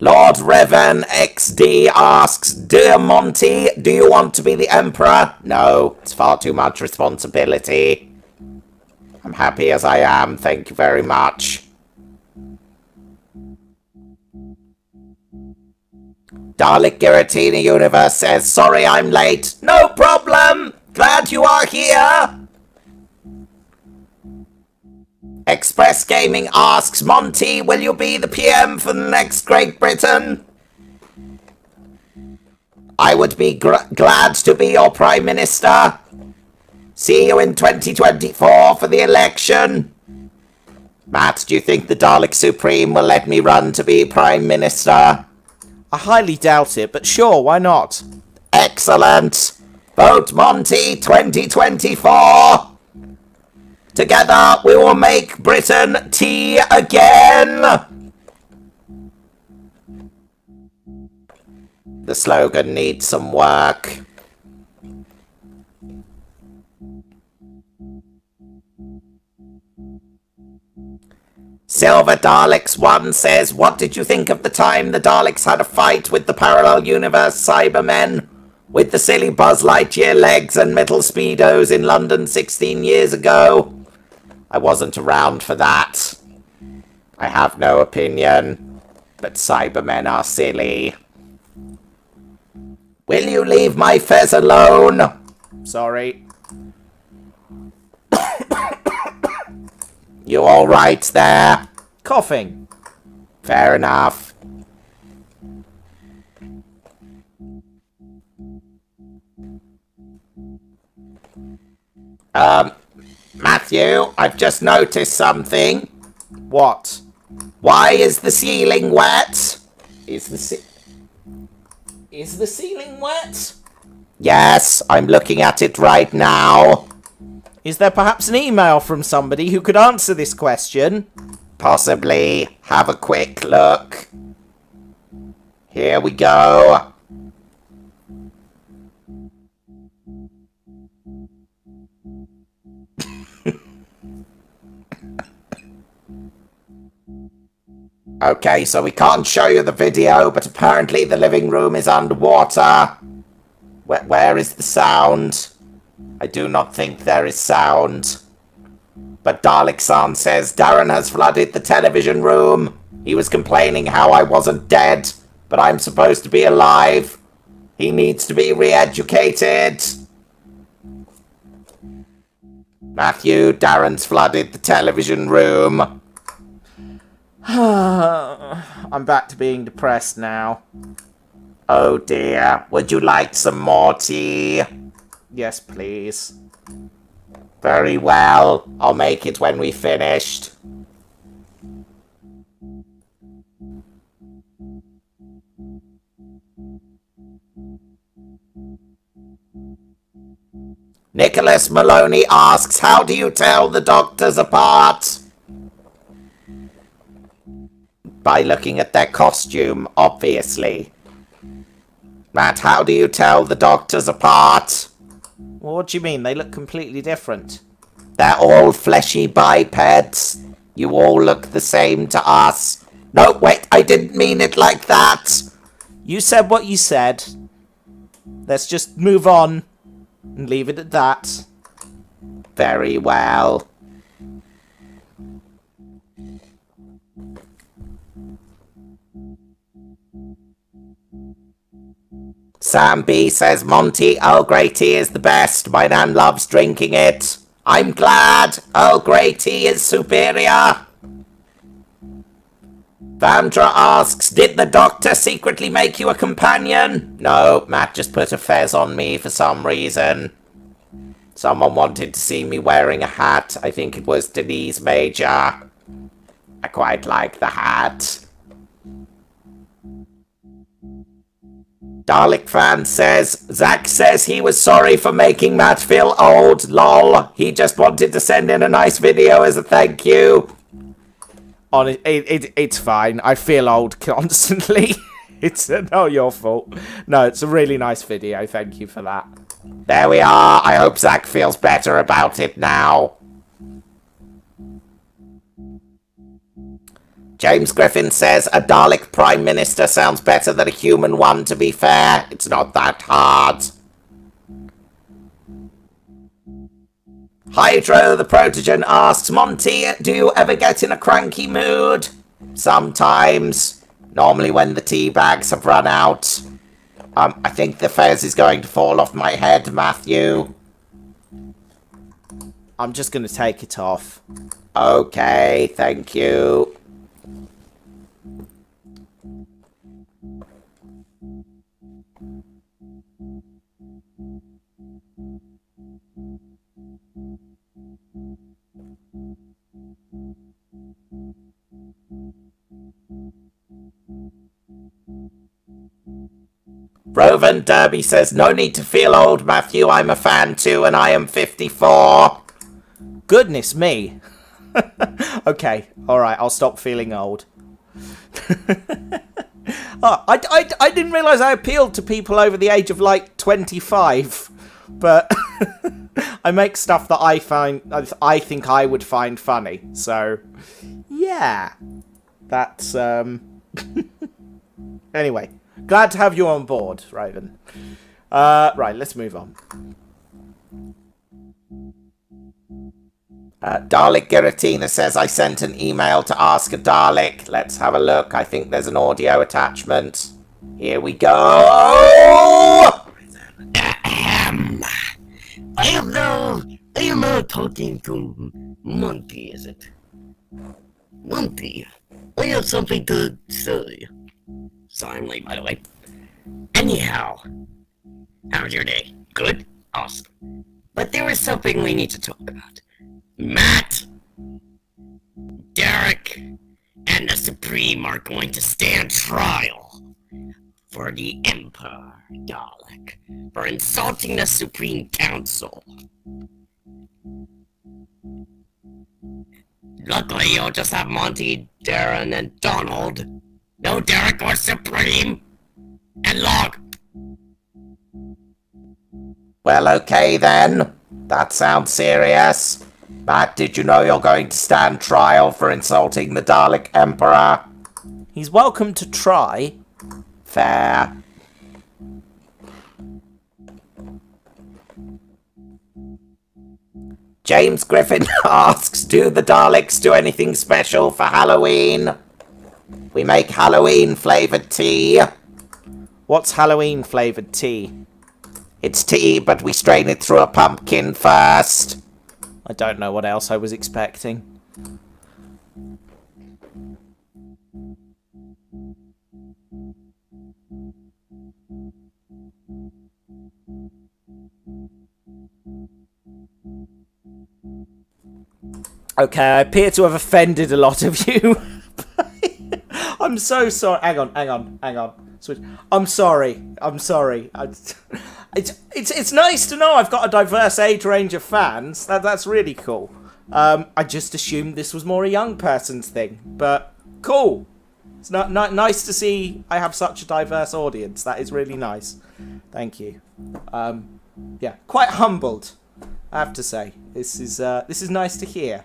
Lord Revan XD asks, Dear Monty, do you want to be the Emperor? No, it's far too much responsibility. I'm happy as I am, thank you very much. Dalek Giratina Universe says, sorry I'm late. No problem! Glad you are here! Express Gaming asks, Monty, will you be the PM for the next Great Britain? I would be glad to be your Prime Minister. See you in 2024 for the election. Matt, do you think the Dalek Supreme will let me run to be Prime Minister? I highly doubt it, but sure, why not? Excellent. Vote Monty 2024. Together we will make Britain tea again. The slogan needs some work. Silver Daleks 1 says, what did you think of the time the Daleks had a fight with the parallel universe Cybermen with the silly Buzz Lightyear legs and metal speedos in London 16 years ago? I wasn't around for that. I have no opinion, but Cybermen are silly. Will you leave my fez alone? Sorry. You all right there? Coughing. Fair enough. Matthew, I've just noticed something. What? Why is the ceiling wet? Is the ceiling wet? Yes, I'm looking at it right now. Is there perhaps an email from somebody who could answer this question? Possibly. Have a quick look. Here we go. Okay, so we can't show you the video, but apparently the living room is underwater. Where is the sound? I do not think there is sound. But Dalek-san says Darren has flooded the television room. He was complaining how I wasn't dead, but I'm supposed to be alive. He needs to be re-educated. Matthew, Darren's flooded the television room. I'm back to being depressed now. Oh dear, would you like some more tea? Yes, please. Very well, I'll make it when we finished. Nicholas Maloney asks, how do you tell the doctors apart? By looking at their costume, obviously. Matt, how do you tell the doctors apart? What do you mean? They look completely different. They're all fleshy bipeds. You all look the same to us. No, wait, I didn't mean it like that. You said what you said. Let's just move on and leave it at that. Very well. Sam B says, Monty, Earl Grey tea is the best. My nan loves drinking it. I'm glad. Earl Grey tea is superior. Vandra asks, did the doctor secretly make you a companion? No, Matt just put a fez on me for some reason. Someone wanted to see me wearing a hat. I think it was Denise Major. I quite like the hat. Dalek fan says, Zach says he was sorry for making Matt feel old, lol. He just wanted to send in a nice video as a thank you. It's fine. I feel old constantly. It's not your fault. No, it's a really nice video. Thank you for that. There we are. I hope Zach feels better about it now. James Griffin says, a Dalek Prime Minister sounds better than a human one, to be fair. It's not that hard. Hydro the Protogen asks, Monty, do you ever get in a cranky mood? Sometimes. Normally when the tea bags have run out. I think the fez is going to fall off my head, Matthew. I'm just going to take it off. Okay, thank you. Rovan Derby says, no need to feel old, Matthew. I'm a fan too, and I am 54. Goodness me. Okay, alright, I'll stop feeling old. Oh, I didn't realise I appealed to people over the age of, like, 25. But I make stuff that I think I would find funny. So, yeah. That's, Anyway, glad to have you on board, Raven. Right, let's move on. Dalek Giratina says, I sent an email to Askadalek. Let's have a look. I think there's an audio attachment. Here we go! Hello, I am talking to Monty, is it? Monty, I have something to say. Silently, by the way. Anyhow, how was your day? Good? Awesome. But there was something we need to talk about. Matt, Derek, and the Supreme are going to stand trial for the Emperor Dalek for insulting the Supreme Council. Luckily, you'll just have Monty, Darren, and Donald. No Derek or Supreme. And Log. Well, okay then. That sounds serious. Matt, did you know you're going to stand trial for insulting the Dalek Emperor? He's welcome to try. Fair. James Griffin asks, do the Daleks do anything special for Halloween? We make Halloween-flavoured tea. What's Halloween-flavoured tea? It's tea, but we strain it through a pumpkin first. I don't know what else I was expecting. Okay, I appear to have offended a lot of you. I'm so sorry. Hang on. Switch. I'm sorry. It's nice to know I've got a diverse age range of fans. That's really cool. I just assumed this was more a young person's thing, but cool. It's nice to see I have such a diverse audience. That is really nice. Thank you. Yeah, quite humbled, I have to say. This is nice to hear.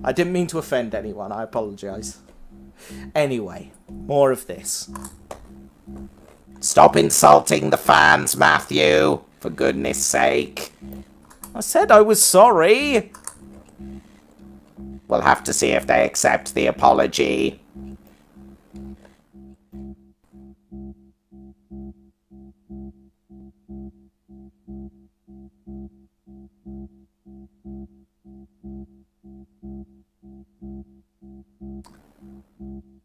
I didn't mean to offend anyone. I apologise. Anyway, more of this. Stop insulting the fans, Matthew. For goodness sake. I said I was sorry. We'll have to see if they accept the apology.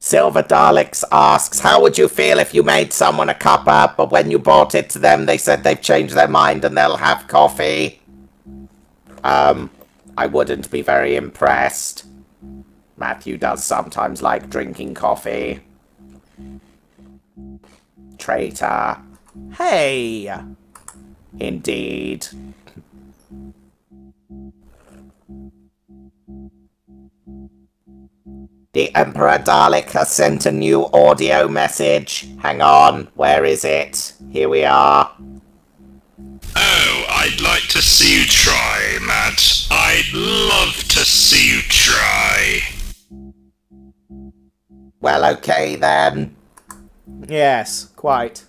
Silver Daleks asks, how would you feel if you made someone a cuppa, but when you brought it to them, they said they've changed their mind and they'll have coffee? I wouldn't be very impressed. Matthew does sometimes like drinking coffee. Traitor. Hey! Indeed. The Emperor Dalek has sent a new audio message. Hang on, where is it? Here we are. Oh, I'd like to see you try, Matt. I'd love to see you try. Well, okay then. Yes, quite.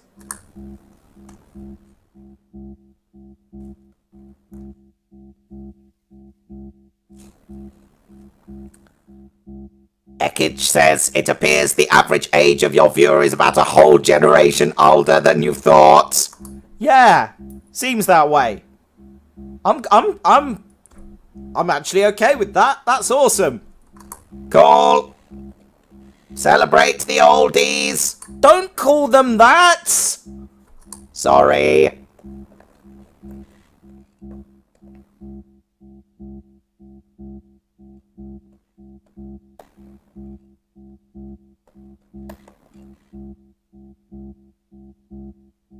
Ekich says, it appears the average age of your viewer is about a whole generation older than you thought. Yeah, seems that way. I'm I'm actually okay with that. That's awesome. Cool. Celebrate the oldies. Don't call them that. Sorry.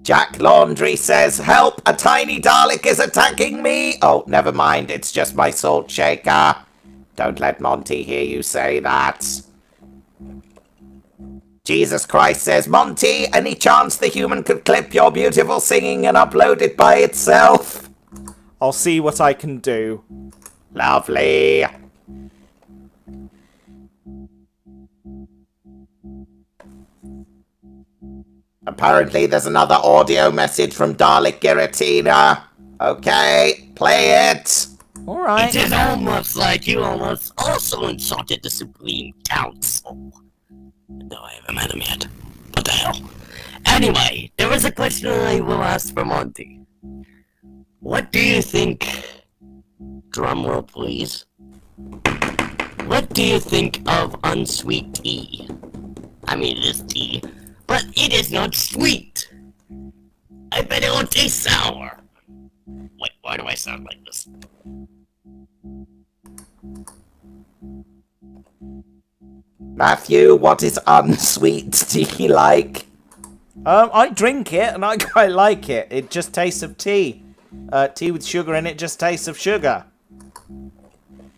Jack Laundry says, help, a tiny Dalek is attacking me. Oh, never mind, it's just my salt shaker. Don't let Monty hear you say that. Jesus Christ says, Monty, any chance the human could clip your beautiful singing and upload it by itself? I'll see what I can do. Lovely. Apparently there's another audio message from Dalek Giratina. Okay, play it. Alright. It is almost like you almost also insulted the Supreme Council. Though I haven't met him yet. What the hell? Anyway, there is a question I will ask for Monty. What do you think... Drumroll, please. What do you think of unsweet tea? I mean, it is tea, but it is not sweet. I bet it will taste sour. Wait, why do I sound like this? Matthew, what is unsweet tea like? I drink it and I quite like it. It just tastes of tea. Tea with sugar in it just tastes of sugar.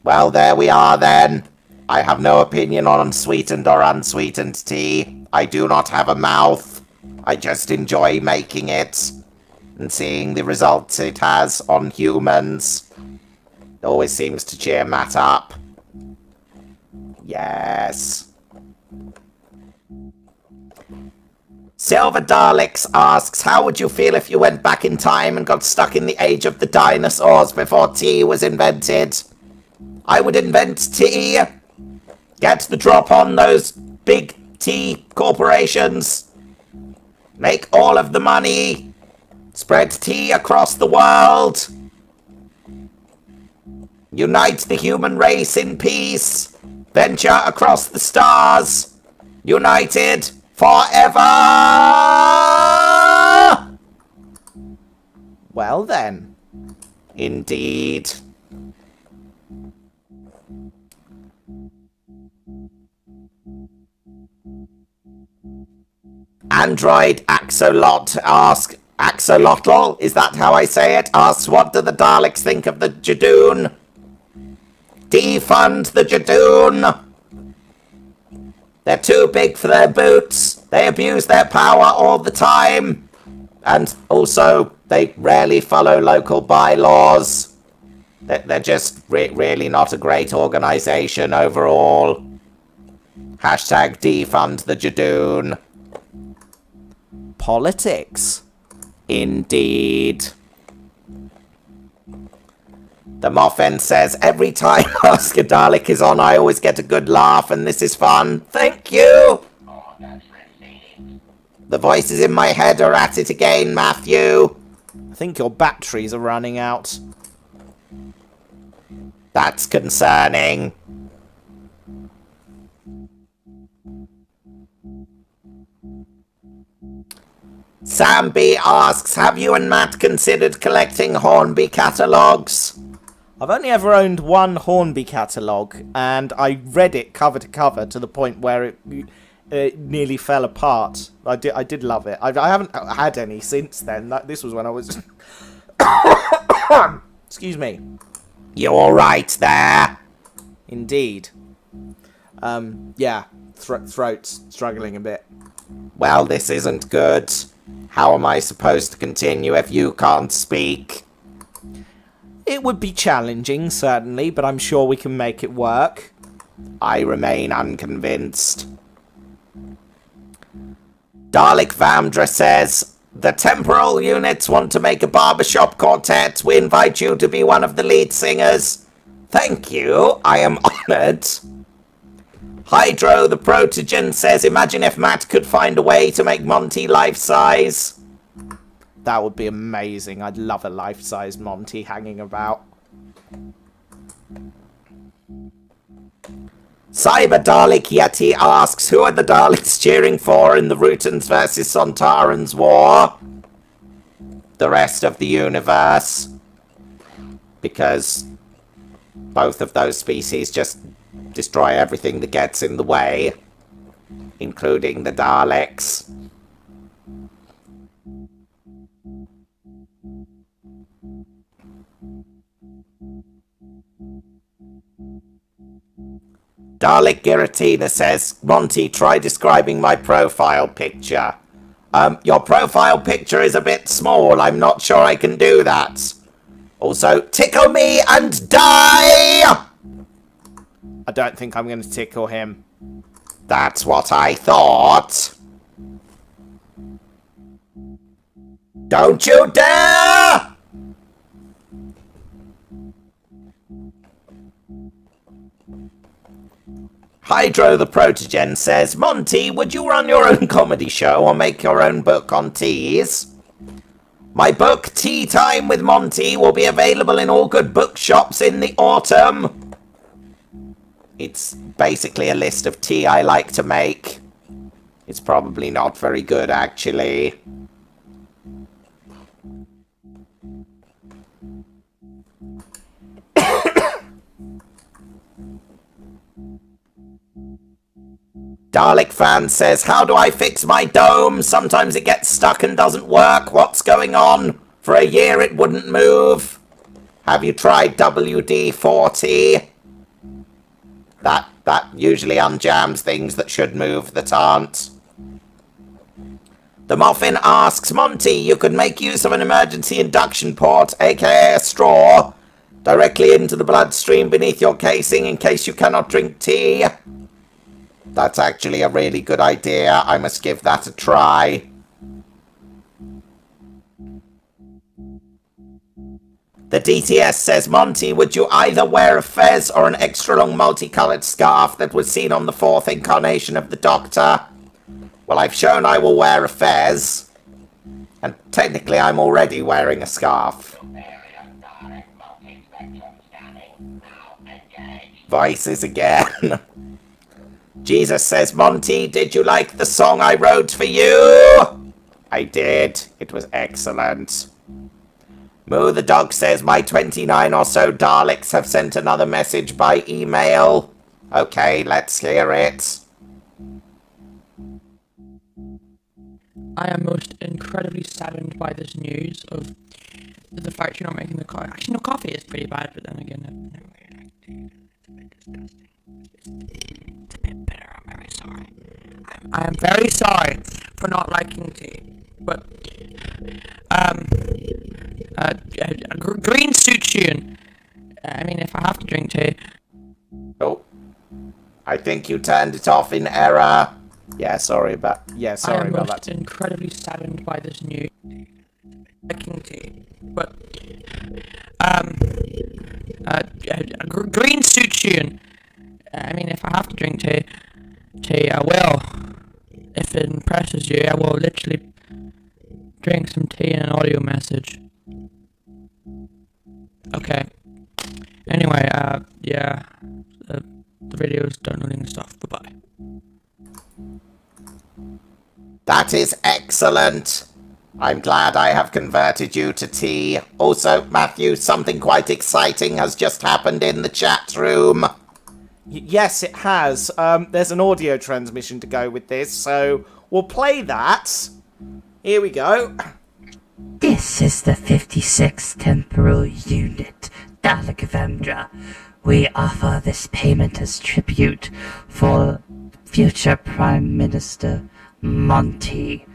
Well, there we are then. I have no opinion on sweetened or unsweetened tea. I do not have a mouth. I just enjoy making it and seeing the results it has on humans. It always seems to cheer Matt up. Yes. Silver Daleks asks, how would you feel if you went back in time and got stuck in the age of the dinosaurs before tea was invented? I would invent tea. Get the drop on those big tea corporations. Make all of the money. Spread tea across the world. Unite the human race in peace. Venture across the stars. United forever! Well then. Indeed. Android Axolotl, is that how I say it? Asks, what do the Daleks think of the Jadoon? Defund the Jadoon! They're too big for their boots. They abuse their power all the time. And also, they rarely follow local bylaws. They're just really not a great organization overall. Hashtag defund the Jadoon. Politics. Indeed. The Muffin says, every time Askadalek is on, I always get a good laugh, and this is fun. Thank you! The voices in my head are at it again, Matthew. I think your batteries are running out. That's concerning. Sam B asks, have you and Matt considered collecting Hornby catalogues? I've only ever owned one Hornby catalogue, and I read it cover to cover to the point where it nearly fell apart. I did love it. I haven't had any since then. This was when I was... Excuse me. You alright there? Indeed. Yeah. Throat struggling a bit. Well, this isn't good. How am I supposed to continue if you can't speak? It would be challenging, certainly, but I'm sure we can make it work. I remain unconvinced. Dalek Vamdra says, the temporal units want to make a barbershop quartet. We invite you to be one of the lead singers. Thank you. I am honoured. Hydro the Protogen says, imagine if Matt could find a way to make Monty life-size. That would be amazing. I'd love a life-size Monty hanging about. Cyber Dalek Yeti asks, who are the Daleks cheering for in the Rutans versus Sontarans war? The rest of the universe. Because both of those species just destroy everything that gets in the way, including the Daleks. Dalek Giratina says, Monty, try describing my profile picture. Your profile picture is a bit small. I'm not sure I can do that. Also, tickle me and die! I don't think I'm going to tickle him. That's what I thought. Don't you dare! Hydro the Protogen says, Monty, would you run your own comedy show or make your own book on teas? My book, Tea Time with Monty, will be available in all good bookshops in the autumn. It's basically a list of tea I like to make. It's probably not very good, actually. Dalek fan says, how do I fix my dome? Sometimes it gets stuck and doesn't work. What's going on? For a year it wouldn't move. Have you tried WD-40? That usually unjams things that should move that aren't. The Muffin asks, Monty, you could make use of an emergency induction port, aka a straw, directly into the bloodstream beneath your casing in case you cannot drink tea. That's actually a really good idea. I must give that a try. The DTS says, Monty, would you either wear a fez or an extra long multicolored scarf that was seen on the fourth incarnation of the Doctor? Well, I've shown I will wear a fez. And technically I'm already wearing a scarf. Voices again. Jesus says, Monty, did you like the song I wrote for you? I did. It was excellent. Moo the dog says, my 29 or so Daleks have sent another message by email. Okay, let's hear it. I am most incredibly saddened by this news of the fact you're not making the coffee. Actually, no, coffee is pretty bad, but then again, never really like tea. It's a bit disgusting. It's a bit bitter. I'm very sorry. I am very sorry for not liking tea. But, green suits you. I mean, if I have to drink tea. Oh. I think you turned it off in error. Yeah, sorry about about I am that. most incredibly saddened by this news. Liking tea. But, green suits you. I mean, if I have to drink tea, I will. If it impresses you, I will literally drink some tea in an audio message. Okay. Anyway, yeah. The video's downloading and stuff. Bye-bye. That is excellent. I'm glad I have converted you to tea. Also, Matthew, something quite exciting has just happened in the chat room. Yes, it has. There's an audio transmission to go with this, so we'll play that. Here we go. This is the 56th Temporal Unit, Dalek Vendra. We offer this payment as tribute for future Prime Minister Monty.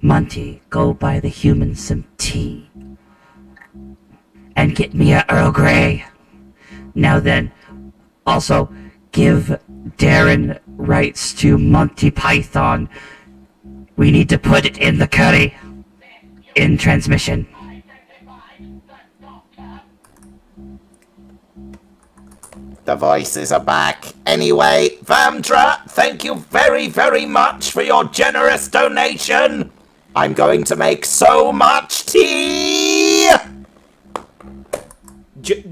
Monty, go buy the humans some tea. And get me a Earl Grey. Now then, also, give Darren rights to Monty Python. We need to put it in the curry. In transmission. The voices are back. Anyway, Vamdra, thank you very, very much for your generous donation. I'm going to make so much tea.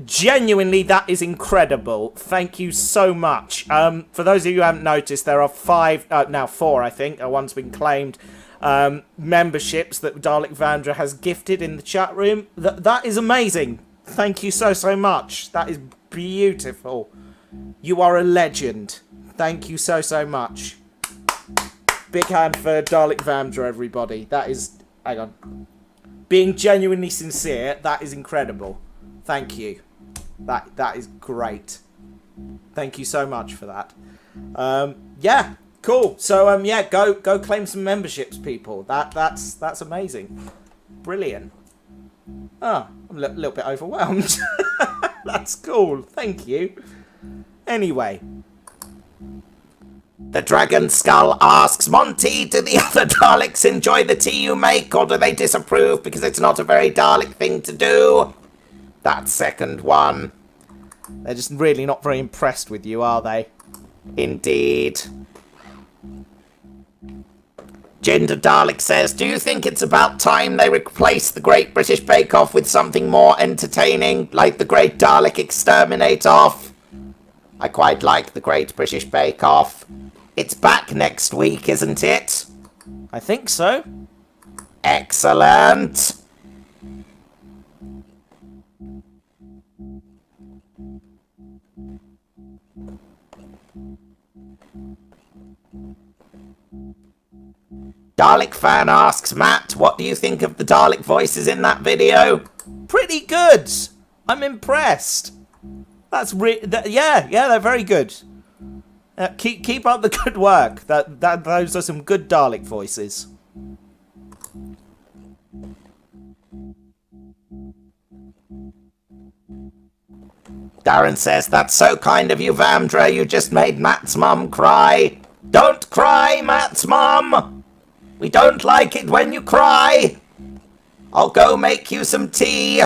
Genuinely, that is incredible. Thank you so much. For those of you who haven't noticed, there are now four, I think. One's been claimed. Memberships that Dalek Vandra has gifted in the chat room. That is amazing. Thank you so much. That is beautiful. You are a legend. Thank you so much. Big hand for Dalek Vandra, everybody. That is... Hang on. Being genuinely sincere, that is incredible. Thank you. That is great. Thank you so much for that. Yeah, cool. So yeah, go claim some memberships, people. That's amazing. Brilliant. Oh, I'm a little bit overwhelmed. That's cool. Thank you. Anyway. The Dragon Skull asks, Monty, do the other Daleks enjoy the tea you make, or do they disapprove because it's not a very Dalek thing to do? That second one. They're just really not very impressed with you, are they? Indeed. Ginger Dalek says, do you think it's about time they replace the Great British Bake Off with something more entertaining, like the Great Dalek Exterminate Off? I quite like the Great British Bake Off. It's back next week, isn't it? I think so. Excellent. Dalek fan asks, Matt, what do you think of the Dalek voices in that video? Pretty good. I'm impressed. That's yeah, they're very good. Keep up the good work. Those are some good Dalek voices. Darren says, that's so kind of you, Vandra. You just made Matt's mum cry. Don't cry, Matt's mum. We don't like it when you cry. I'll go make you some tea.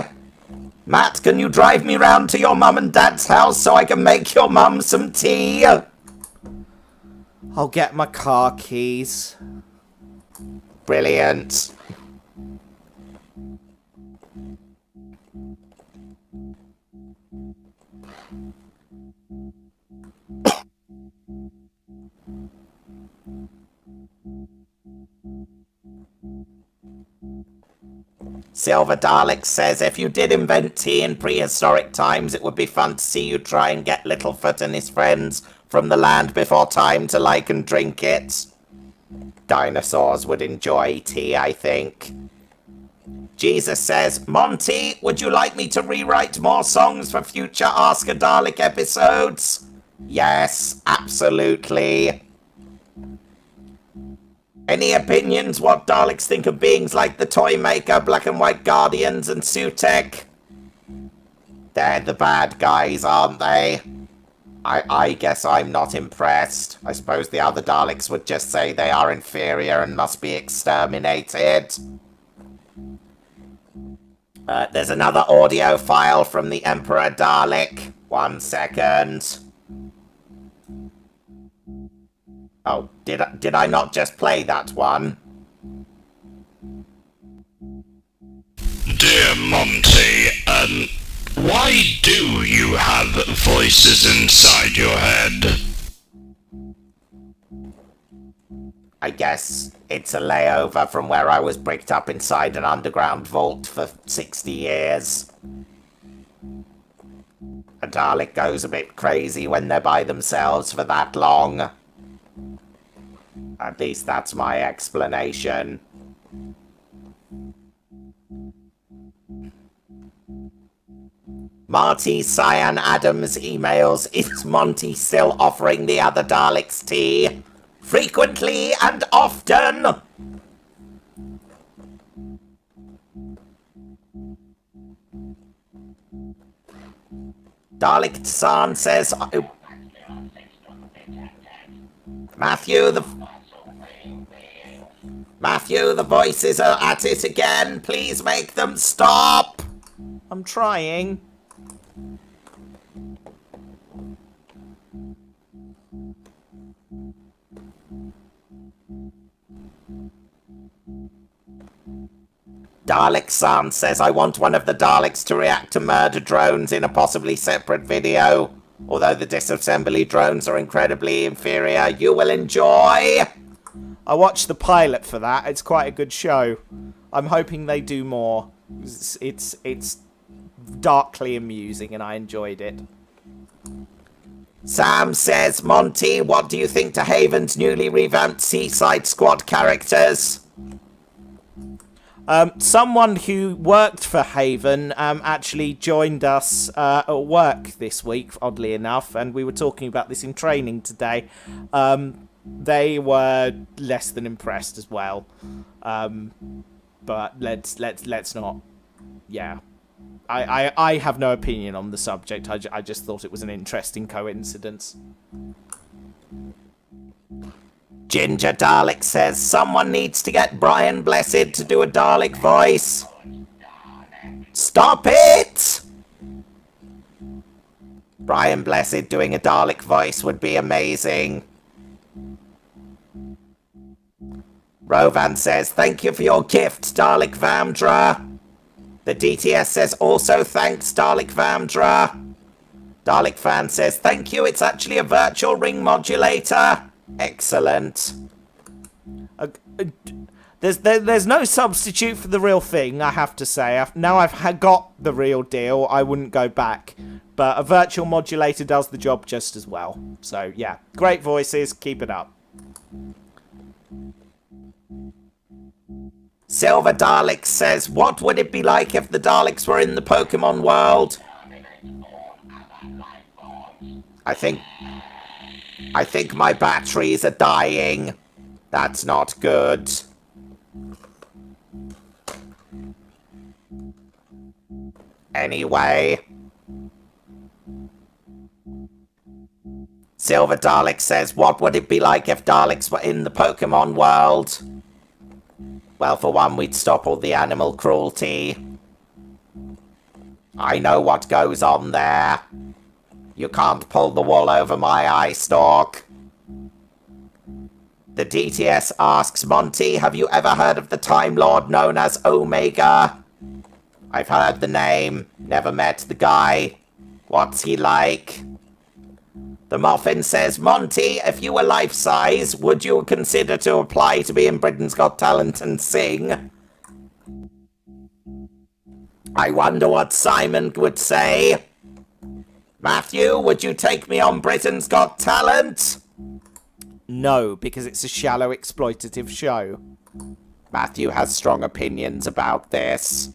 Matt, can you drive me round to your mum and dad's house so I can make your mum some tea? I'll get my car keys. Brilliant. Silver Dalek says, if you did invent tea in prehistoric times, it would be fun to see you try and get Littlefoot and his friends from the land before time to like and drink it. Dinosaurs would enjoy tea, I think. Jesus says, Monty, would you like me to rewrite more songs for future Ask a Dalek episodes? Yes, absolutely. Any opinions what Daleks think of beings like the Toymaker, Black and White Guardians, and Sutek? They're the bad guys, aren't they? I guess I'm not impressed. I suppose the other Daleks would just say they are inferior and must be exterminated. There's another audio file from the Emperor Dalek. 1 second. Oh, did I not just play that one? Dear Monty, why do you have voices inside your head? I guess it's a layover from where I was bricked up inside an underground vault for 60 years. A Dalek goes a bit crazy when they're by themselves for that long. At least that's my explanation. Marty Cyan Adams emails, is Monty still offering the other Daleks tea? Frequently and often! Dalek San says, Matthew, the voices are at it again. Please make them stop. I'm trying. Dalek-san says, I want one of the Daleks to react to murder drones in a possibly separate video. Although the disassembly drones are incredibly inferior, you will enjoy. I watched the pilot for that. It's quite a good show. I'm hoping they do more. It's darkly amusing and I enjoyed it. Sam says, Monty, what do you think to Haven's newly revamped Seaside Squad characters? Someone who worked for Haven actually joined us at work this week, oddly enough, and we were talking about this in training today. They were less than impressed as well. But let's not. Yeah, I have no opinion on the subject. I just thought it was an interesting coincidence. Ginger Dalek says, someone needs to get Brian Blessed to do a Dalek voice. Stop it! Brian Blessed doing a Dalek voice would be amazing. Rovan says, thank you for your gift, Dalek Vamdra. The DTS says, also thanks, Dalek Vamdra. Dalek Fan says, thank you, it's actually a virtual ring modulator. Excellent. There's no substitute for the real thing, I have to say. Now I've got the real deal, I wouldn't go back. But a virtual modulator does the job just as well. So, yeah. Great voices, keep it up. Silver Dalek says, what would it be like if the Daleks were in the Pokemon world? I think my batteries are dying. That's not good. Anyway. Silver Dalek says, what would it be like if Daleks were in the Pokemon world? Well, for one, we'd stop all the animal cruelty. I know what goes on there. You can't pull the wool over my eye stalk. The DTS asks, Monty, have you ever heard of the Time Lord known as Omega? I've heard the name, never met the guy. What's he like? The Muffin says, Monty, if you were life-size, would you consider to apply to be in Britain's Got Talent and sing? I wonder what Simon would say. Matthew, would you take me on Britain's Got Talent? No, because it's a shallow, exploitative show. Matthew has strong opinions about this.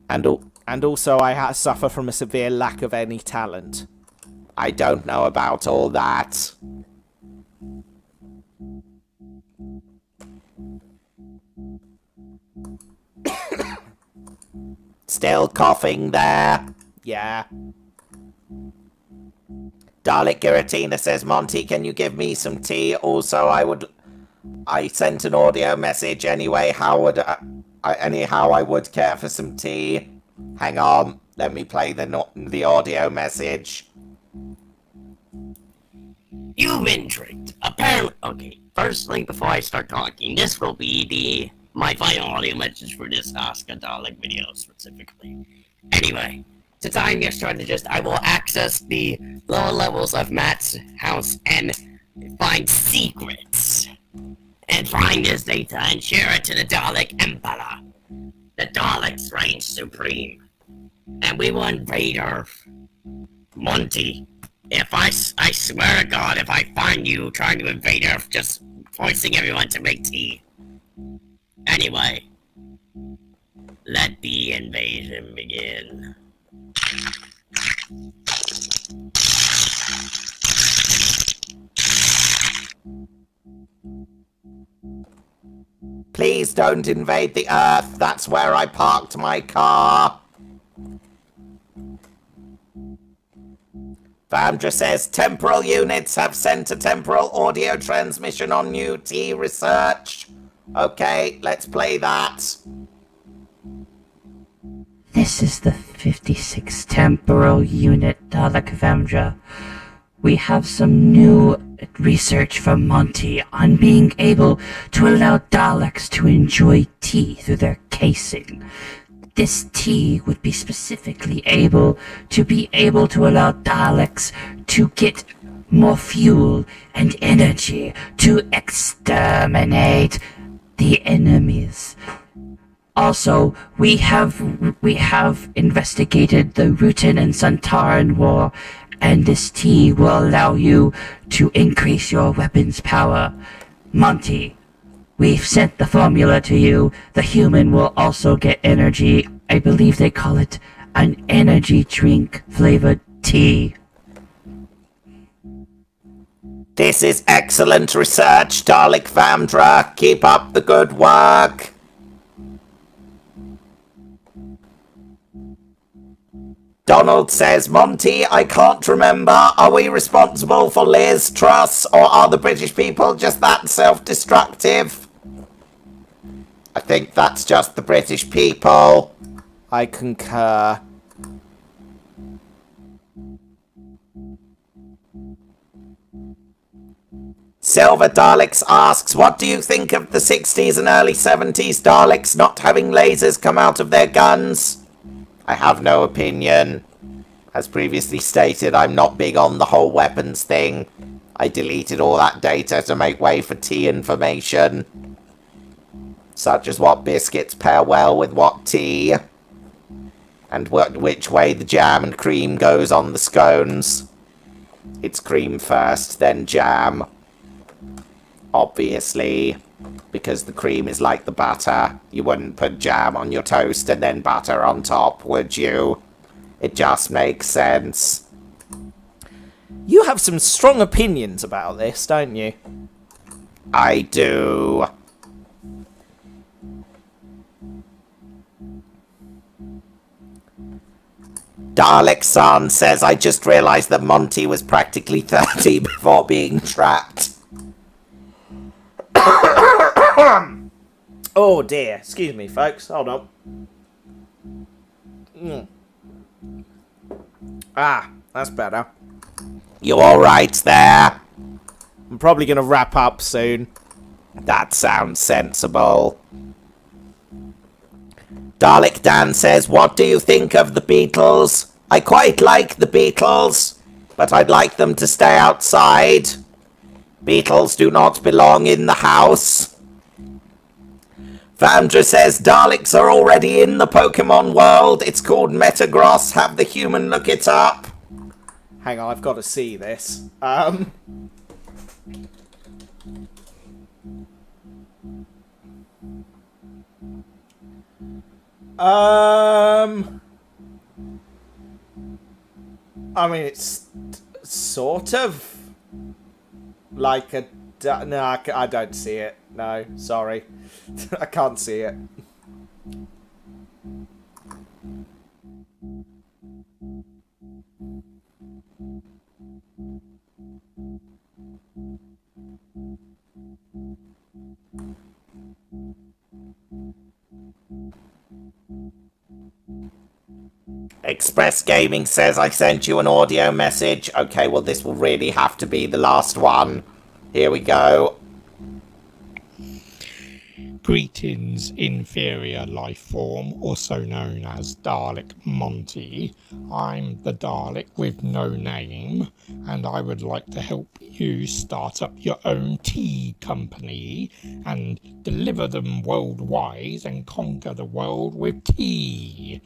And also I suffer from a severe lack of any talent. I don't know about all that. Still coughing there? Yeah. Dalek Giratina says, Monty, can you give me some tea? Also, I sent an audio message anyway. Anyhow, I would care for some tea. Hang on, let me play the audio message. You've been tricked. Apparently, okay, firstly, before I start talking, this will be my final audio message for this askadalek video specifically. Anyway, since I'm your strategist, I will access the lower levels of Matt's house and find secrets. And find his data and share it to the Dalek Emperor. The Daleks reign supreme. And we will invade Earth. Monty, if I swear to God, if I find you trying to invade Earth, just forcing everyone to make tea. Anyway, let the invasion begin. Please don't invade the Earth. That's where I parked my car. Vandra says, temporal units have sent a temporal audio transmission on UT research. Okay, let's play that. This is the 56th temporal unit, Dalek Vamdra. We have some new research from Monty on being able to allow Daleks to enjoy tea through their casing. This tea would be specifically able to allow Daleks to get more fuel and energy to exterminate the enemies. Also, we have investigated the Rutan and Santaran war, and this tea will allow you to increase your weapon's power. Monty, we've sent the formula to you. The human will also get energy. I believe they call it an energy drink flavored tea. This is excellent research, Dalek Famdra. Keep up the good work. Donald says, Monty, I can't remember. Are we responsible for Liz Truss, or are the British people just that self-destructive? I think that's just the British people. I concur. Silver Daleks asks, what do you think of the 60s and early 70s Daleks not having lasers come out of their guns? I have no opinion. As previously stated, I'm not big on the whole weapons thing. I deleted all that data to make way for tea information, such as what biscuits pair well with what tea, and which way the jam and cream goes on the scones. It's cream first, then jam. Obviously, because the cream is like the butter. You wouldn't put jam on your toast and then butter on top, would you? It just makes sense. You have some strong opinions about this, don't you? I do. Dalek-san says, I just realised that Monty was practically 30 before being trapped. Oh dear. Excuse me, folks. Hold on. Ah, that's better. You alright there? I'm probably going to wrap up soon. That sounds sensible. Dalek Dan says, what do you think of the Beatles? I quite like the Beatles, but I'd like them to stay outside. Beetles do not belong in the house. Vandra says, Daleks are already in the Pokemon world. It's called Metagross. Have the human look it up. Hang on, I've got to see this. I mean, it's sort of like a... No, I don't see it. No, sorry. I can't see it. Express Gaming says, I sent you an audio message. Okay, well, this will really have to be the last one. Here we go. Greetings, inferior life form, also known as Dalek Monty. I'm the Dalek with no name, and I would like to help you start up your own tea company and deliver them worldwide and conquer the world with tea.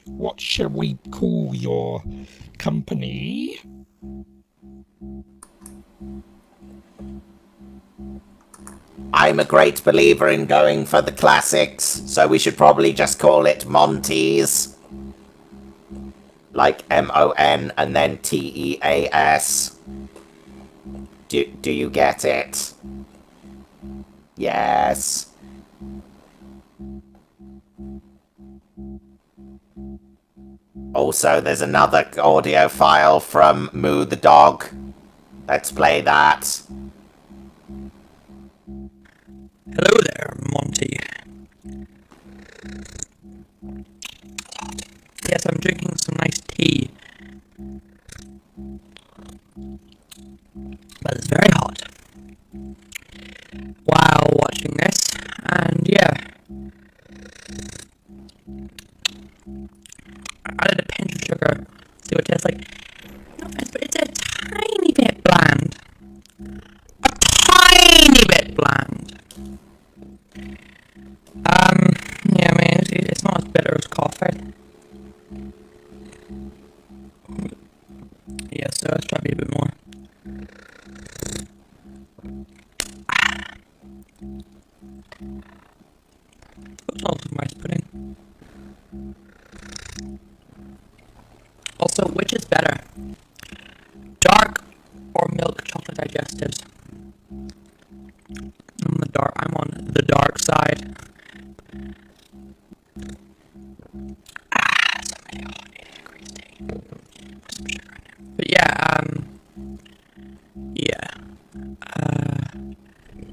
What shall we call your company? I'm a great believer in going for the classics, so we should probably just call it Monty's. Like M-O-N and then T-E-A-S. Do you get it? Yes. Also, there's another audio file from Moo the dog. Let's play that. Hello there, Monty. Yes, I'm drinking some nice tea. Buzz. very hot while watching this, and yeah. I added a pinch of sugar, see what it tastes like. No offense, but it's a tiny bit bland. A tiny bit bland. Yeah, I mean, it's not as bitter as coffee. Yeah, so let's try to be a bit more. What's all the rice pudding? Also, which is better? Dark or milk chocolate digestives? I'm on the dark side. Somebody increased tea. Some sugar in there. But yeah,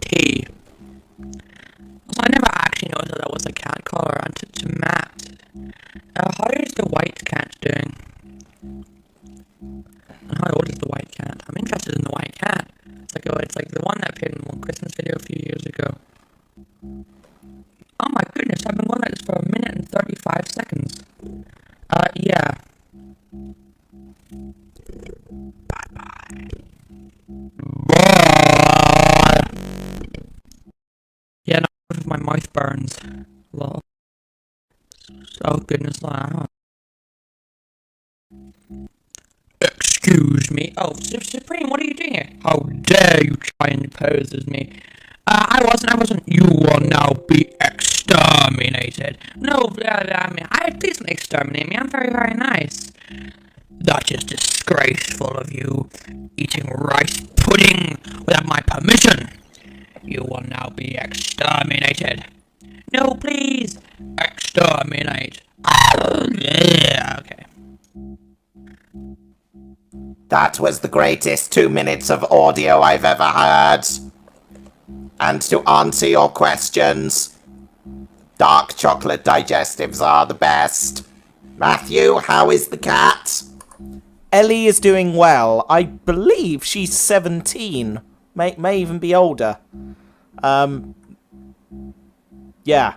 tea. Also, I never actually noticed that was a cat collar. And to Matt, how is the white cat doing? And how old is the white cat? I'm interested in the white cat. It's like the one that appeared in one Christmas video a few years ago. Oh my goodness, I've been going like this for 1 minute and 35 seconds. Yeah. Bye-bye. Bye! Yeah, no, my mouth burns. Lol. Oh goodness, Excuse me. Oh, Supreme, what are you doing here? How dare you try and pose as me? I wasn't. You will now be exterminated. No, please don't exterminate me. I'm very, very nice. That is disgraceful of you, eating rice pudding without my permission. You will now be exterminated. No, please. Exterminate. Yeah, okay. That was the greatest 2 minutes of audio I've ever heard. And to answer your questions, dark chocolate digestives are the best. Matthew, how is the cat? Ellie is doing well. I believe she's 17. May even be older. Yeah.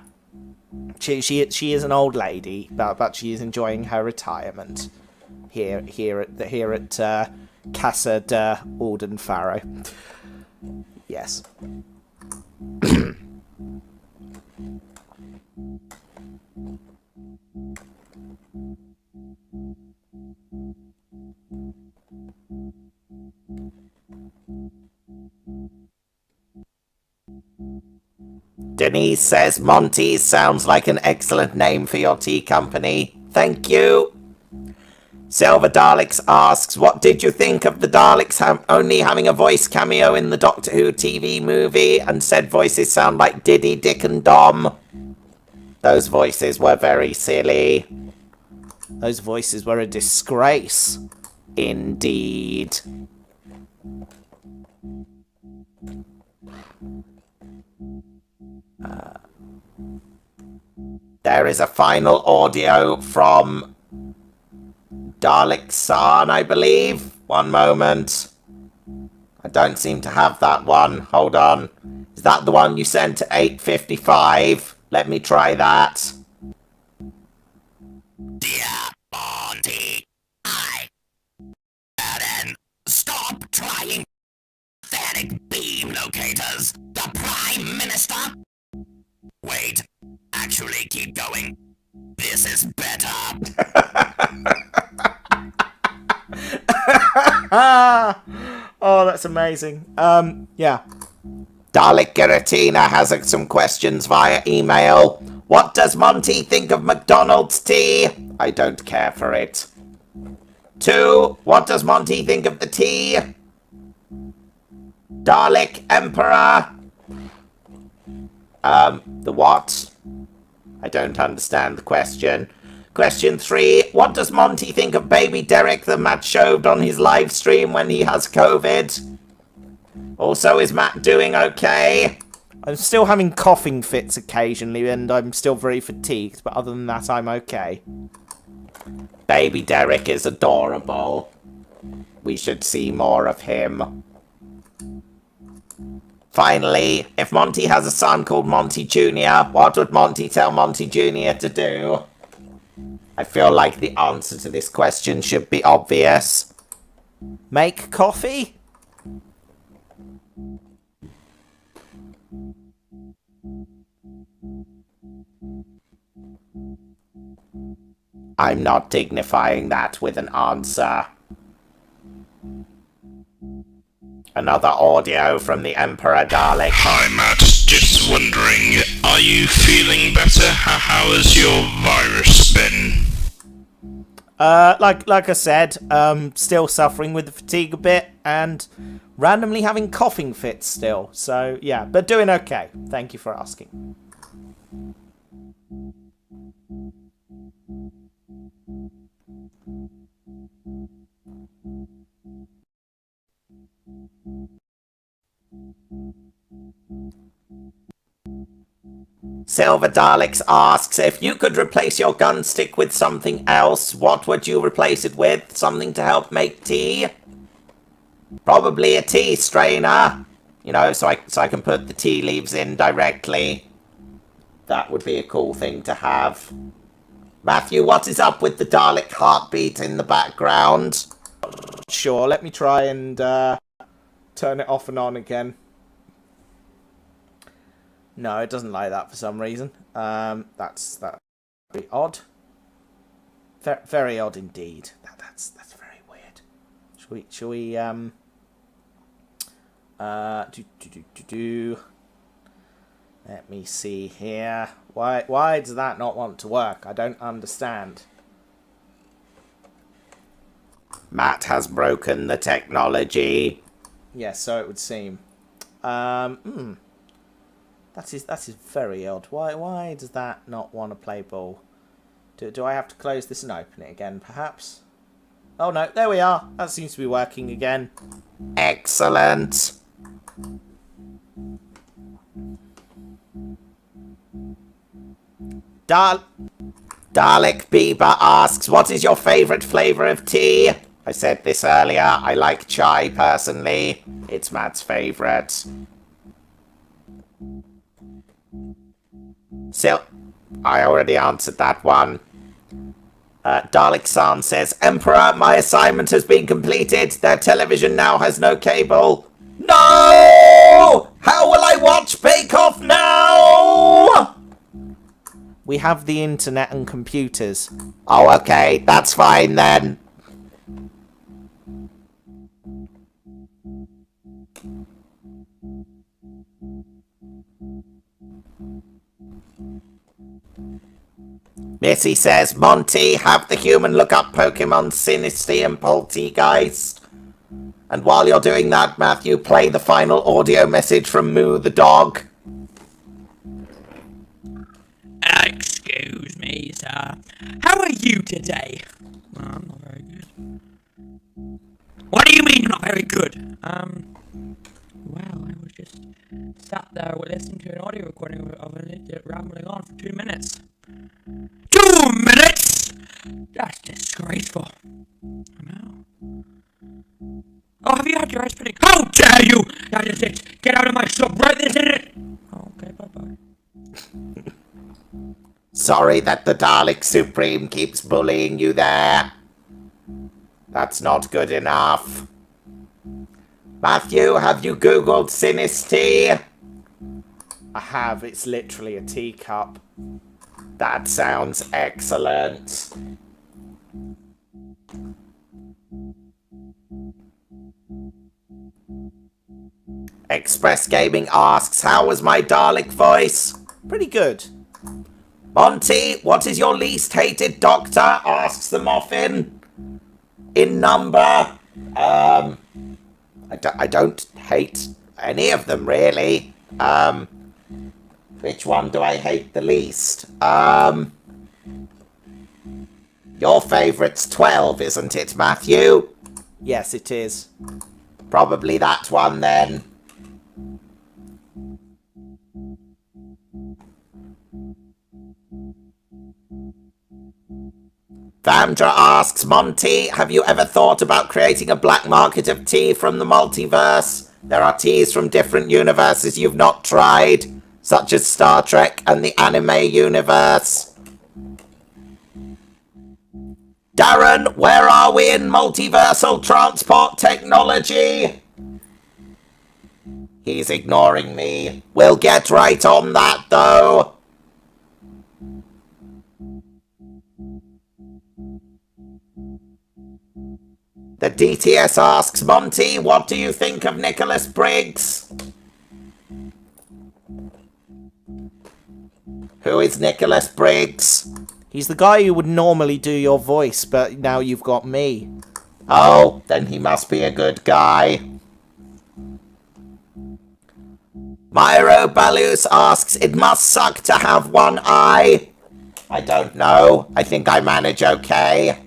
She is an old lady, but she is enjoying her retirement here at Casa de Alden Farrow. Yes. Denise says Monty sounds like an excellent name for your tea company. Thank you. Silver Daleks asks, what did you think of the Daleks only having a voice cameo in the Doctor Who TV movie, and said voices sound like Diddy, Dick and Dom? Those voices were very silly. Those voices were a disgrace. Indeed. There is a final audio from Dalek San, I believe. One moment. I don't seem to have that one. Hold on. Is that the one you sent at 8:55? Let me try that. Dear Monty, then stop trying pathetic beam locators. The Prime Minister. Wait, actually keep going. This is better. Oh, that's amazing. Yeah. Dalek Giratina has some questions via email. What does Monty think of McDonald's tea? I don't care for it. 2. What does Monty think of the tea? Dalek Emperor. The what? I don't understand the question. Question 3. What does Monty think of baby Derek that Matt showed on his live stream when he has COVID? Also, is Matt doing okay? I'm still having coughing fits occasionally, and I'm still very fatigued, but other than that, I'm okay. Baby Derek is adorable. We should see more of him. Finally, if Monty has a son called Monty Jr., what would Monty tell Monty Jr. to do? I feel like the answer to this question should be obvious. Make coffee? I'm not dignifying that with an answer. Another audio from the Emperor Dalek. Hi, Matt. Just wondering, are you feeling better? How has your virus been? Like I said, still suffering with the fatigue a bit and randomly having coughing fits still. So, yeah, but doing okay. Thank you for asking. Silver Daleks asks, if you could replace your gun stick with something else, what would you replace it with? Something to help make tea? Probably a tea strainer. You know, so I can put the tea leaves in directly. That would be a cool thing to have. Matthew, what is up with the Dalek heartbeat in the background? Sure, let me try and turn it off and on again. No, it doesn't like that for some reason. That's very odd. Very odd indeed. That's very weird. Shall we Let me see here. Why does that not want to work? I don't understand. Matt has broken the technology. Yes, so it would seem. That is very odd. Why does that not want to play ball? Do I have to close this and open it again, perhaps? Oh no, there we are. That seems to be working again. Excellent. Dalek Bieber asks, what is your favourite flavour of tea? I said this earlier. I like chai, personally. It's Matt's favourite. I already answered that one. Dalek-san says, Emperor, my assignment has been completed. Their television now has no cable. No! How will I watch Bake Off now? We have the internet and computers. Oh, okay. That's fine then. Missy says, Monty, have the human look up Pokemon Sinisty and Poltegeist. And while you're doing that, Matthew, play the final audio message from Moo the dog. Excuse me, sir. How are you today? Well, I'm not very good. What do you mean you're not very good? Well, I was just sat there listening to an audio recording of an idiot rambling on for 2 minutes. 2 minutes?! That's disgraceful. I know. Oh, have you had your eyes pretty? How dare you! That is it! Get out of my shop right this minute! Okay, bye-bye. Sorry that the Dalek Supreme keeps bullying you there. That's not good enough. Matthew, have you Googled Sinisty? I have. It's literally a teacup. That sounds excellent. Express Gaming asks, how was my Dalek voice? Pretty good. Monty, what is your least hated doctor? Asks the Muffin. In number. I don't hate any of them, really. Which one do I hate the least? Your favourite's 12, isn't it, Matthew? Yes, it is. Probably that one, then. Vandra asks, Monty, have you ever thought about creating a black market of tea from the multiverse? There are teas from different universes you've not tried, such as Star Trek and the anime universe. Darren, where are we in multiversal transport technology? He's ignoring me. We'll get right on that, though. The DTS asks, Monty, what do you think of Nicholas Briggs? Who is Nicholas Briggs? He's the guy who would normally do your voice, but now you've got me. Oh, then he must be a good guy. Myro Balus asks, it must suck to have one eye. I don't know. I think I manage okay.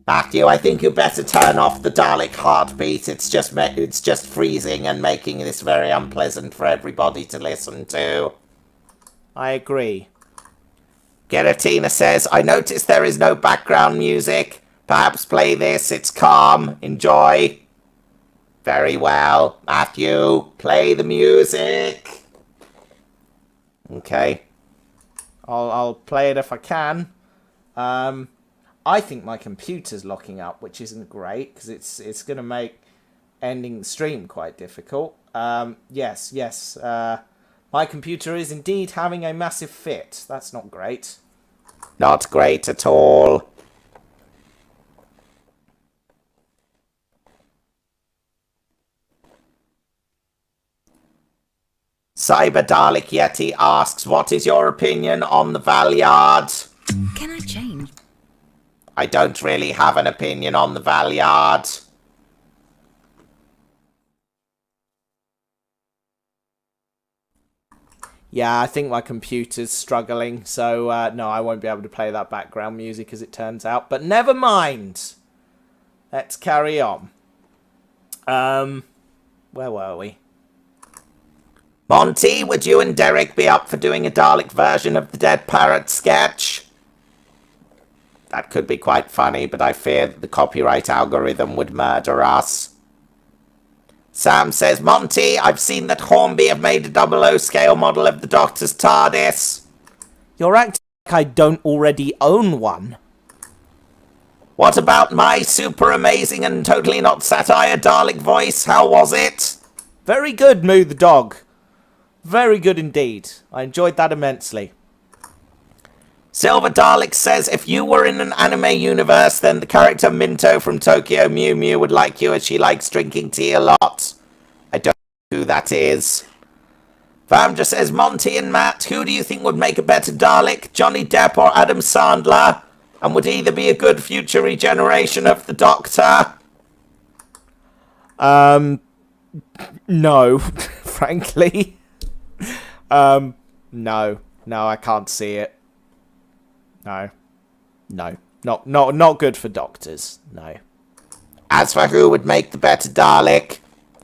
Matthew, I think you better turn off the Dalek heartbeat. It's just freezing and making this very unpleasant for everybody to listen to. I agree. Geratina says, I notice there is no background music. Perhaps play this, it's calm. Enjoy. Very well. Matthew, play the music. Okay. I'll play it if I can. I think my computer's locking up, which isn't great, because it's going to make ending the stream quite difficult. Yes. My computer is indeed having a massive fit. That's not great. Not great at all. Cyber Dalek Yeti asks, what is your opinion on the Valyard? Can I change? I don't really have an opinion on the Valyard. Yeah, I think my computer's struggling, so no, I won't be able to play that background music as it turns out. But never mind. Let's carry on. Where were we? Monty, would you and Derek be up for doing a Dalek version of the Dead Parrot sketch? That could be quite funny, but I fear that the copyright algorithm would murder us. Sam says, Monty, I've seen that Hornby have made a 00 scale model of the Doctor's TARDIS. You're acting like I don't already own one. What about my super amazing and totally not satire Dalek voice? How was it? Very good, Moo the dog. Very good indeed. I enjoyed that immensely. Silver Dalek says, if you were in an anime universe, then the character Minto from Tokyo Mew Mew would like you as she likes drinking tea a lot. I don't know who that is. Famja says, Monty and Matt, who do you think would make a better Dalek, Johnny Depp or Adam Sandler? And would either be a good future regeneration of the Doctor? No, frankly. No, I can't see it. No, not good for doctors. No. As for who would make the better Dalek,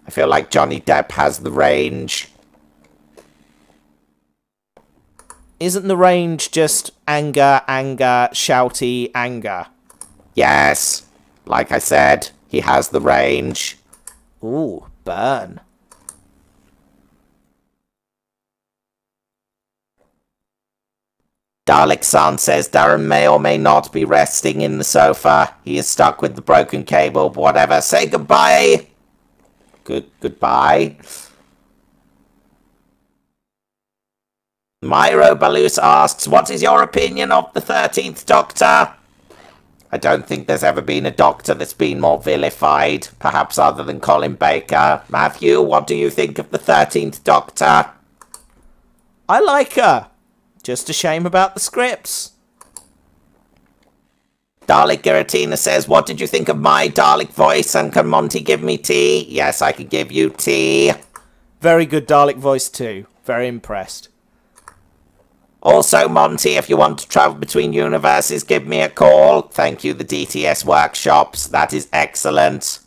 I feel like Johnny Depp has the range. Isn't the range just anger, shouty anger? Yes, like I said, he has the range. Ooh, burn. Dalek-san says Darren may or may not be resting in the sofa. He is stuck with the broken cable, but whatever. Say goodbye. Goodbye. Myro Balus asks, what is your opinion of the 13th Doctor? I don't think there's ever been a Doctor that's been more vilified, perhaps other than Colin Baker. Matthew, what do you think of the 13th Doctor? I like her. Just a shame about the scripts. Dalek Giratina says, what did you think of my Dalek voice, and can Monty give me tea? Yes, I can give you tea. Very good Dalek voice too. Very impressed. Also, Monty, if you want to travel between universes, give me a call. Thank you, the DTS workshops. That is excellent.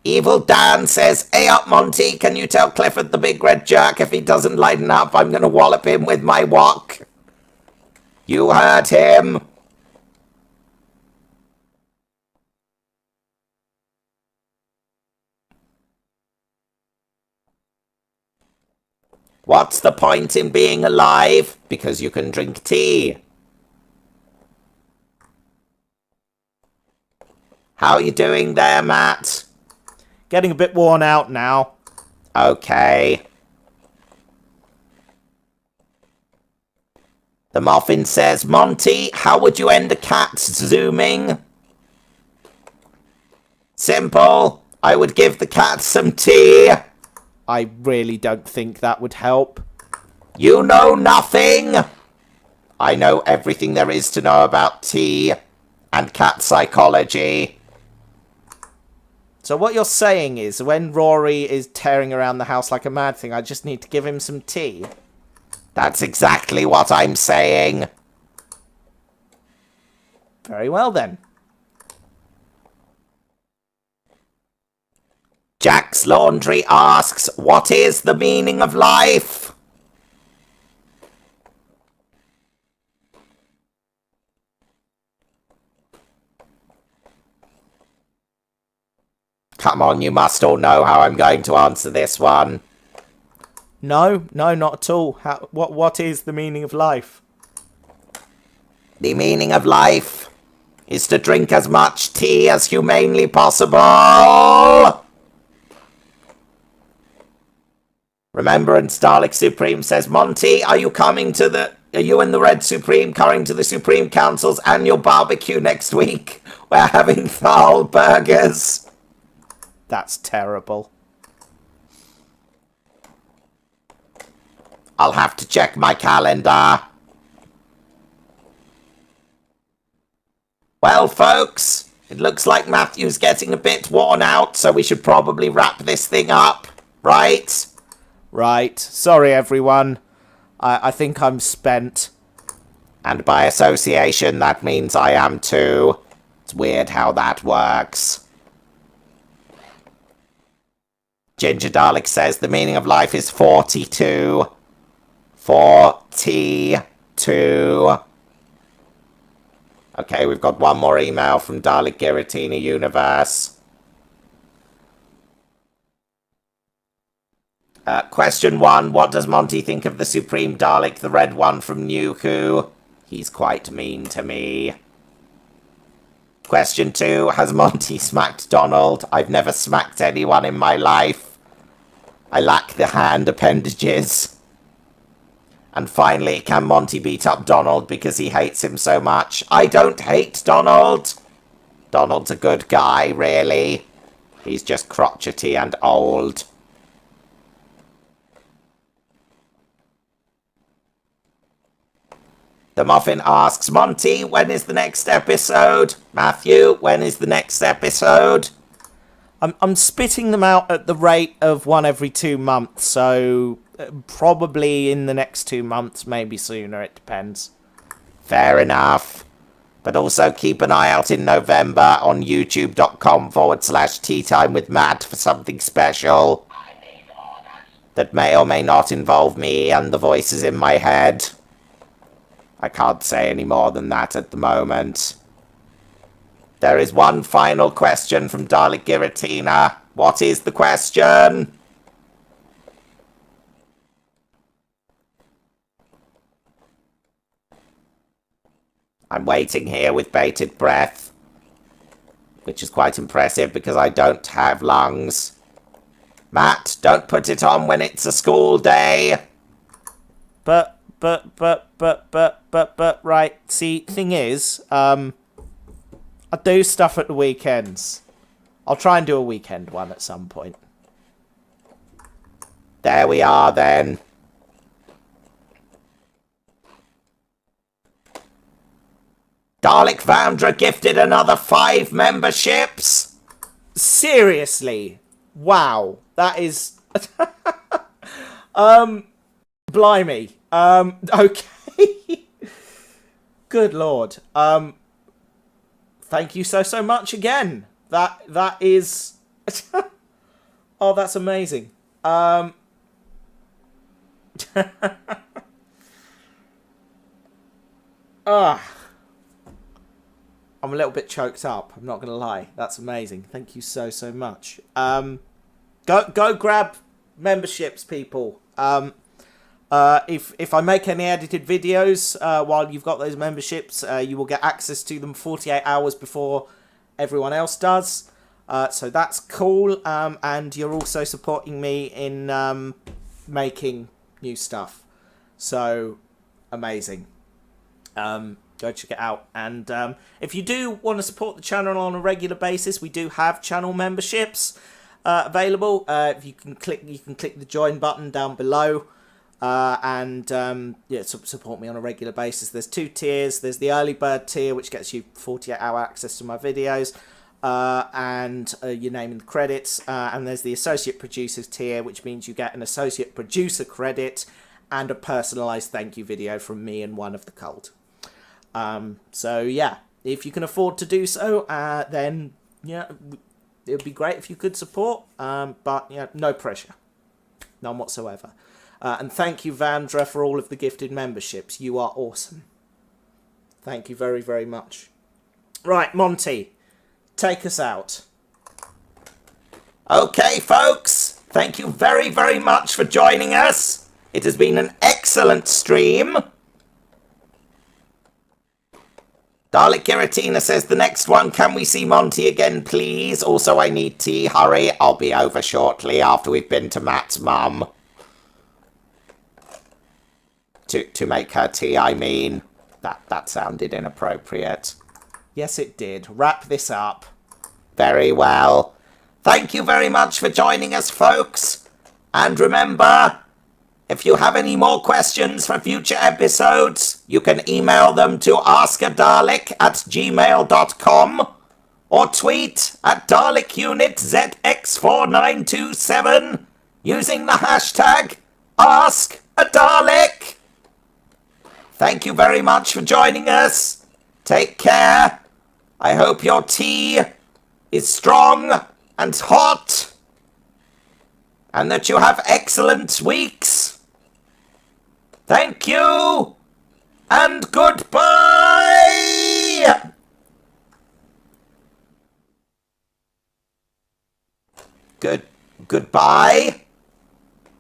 Evil Dan says, hey up, Monty, can you tell Clifford the big red jerk if he doesn't lighten up, I'm going to wallop him with my wok? You heard him. What's the point in being alive? Because you can drink tea. How are you doing there, Matt? Getting a bit worn out now. Okay. The Muffin says, Monty, how would you end a cat zooming? Simple. I would give the cat some tea. I really don't think that would help. You know nothing. I know everything there is to know about tea and cat psychology. So what you're saying is, when Rory is tearing around the house like a mad thing, I just need to give him some tea? That's exactly what I'm saying. Very well then. Jack's Laundry asks, what is the meaning of life? Come on, you must all know how I'm going to answer this one. No, not at all. What is the meaning of life? The meaning of life is to drink as much tea as humanly possible. Remembrance Dalek Supreme says, Monty, are you and the Red Supreme coming to the Supreme Council's annual barbecue next week? We're having Thal burgers. That's terrible. I'll have to check my calendar. Well, folks, it looks like Matthew's getting a bit worn out, so we should probably wrap this thing up, right? Right. Sorry, everyone. I think I'm spent. And by association, that means I am too. It's weird how that works. Ginger Dalek says the meaning of life is 42. 42. Okay, we've got one more email from Dalek Giratina Universe. Question 1. What does Monty think of the Supreme Dalek, the red one from New Who? He's quite mean to me. Question 2. Has Monty smacked Donald? I've never smacked anyone in my life. I lack the hand appendages. And finally, can Monty beat up Donald because he hates him so much? I don't hate Donald. Donald's a good guy, really. He's just crotchety and old. The Muffin asks, Monty, when is the next episode? Matthew, when is the next episode? I'm spitting them out at the rate of one every 2 months, so probably in the next 2 months, maybe sooner, it depends. Fair enough. But also keep an eye out in November on youtube.com/Tea Time with Matt for something special that may or may not involve me and the voices in my head. I can't say any more than that at the moment. There is one final question from Dalek Giratina. What is the question? I'm waiting here with bated breath, which is quite impressive because I don't have lungs. Matt, don't put it on when it's a school day. But, right, see, thing is, I do stuff at the weekends. I'll try and do a weekend one at some point. There we are, then. Dalek Vandra gifted another 5 memberships. Seriously? Wow. That is... Blimey. Okay. Good lord. Thank you so much again. That is... Oh, that's amazing. Oh, I'm a little bit choked up. I'm not going to lie. That's amazing. Thank you so much. Go grab memberships, people. If I make any edited videos while you've got those memberships, you will get access to them 48 hours before everyone else does. So that's cool. And you're also supporting me in making new stuff. So amazing. Go check it out. And if you do want to support the channel on a regular basis, we do have channel memberships available. If you can click the join button down below. Support me on a regular basis. There's 2 tiers. There's the early bird tier, which gets you 48-hour access to my videos, and your name in the credits. And there's the associate producers tier, which means you get an associate producer credit and a personalized thank you video from me and one of the cult. So yeah, if you can afford to do so, then yeah, it would be great if you could support. But yeah, no pressure, none whatsoever. And thank you, Vandra, for all of the gifted memberships. You are awesome. Thank you very, very much. Right, Monty, take us out. Okay, folks. Thank you very, very much for joining us. It has been an excellent stream. Dalek Giratina says, the next one, can we see Monty again, please? Also, I need tea. Hurry, I'll be over shortly after we've been to Matt's mum. To make her tea, I mean. That sounded inappropriate. Yes, it did. Wrap this up. Very well. Thank you very much for joining us, folks. And remember, if you have any more questions for future episodes, you can email them to askadalek@gmail.com or tweet at DalekUnitZX4927 using the hashtag askadalek. Thank you very much for joining us. Take care. I hope your tea is strong and hot, and that you have excellent weeks. Thank you, and goodbye! Goodbye?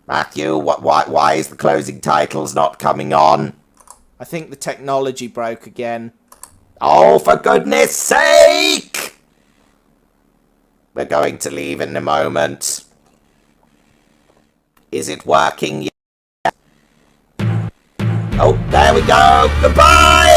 Matthew, why is the closing titles not coming on? I think the technology broke again. Oh, for goodness sake! We're going to leave in a moment. Is it working yet? Oh, there we go. Goodbye!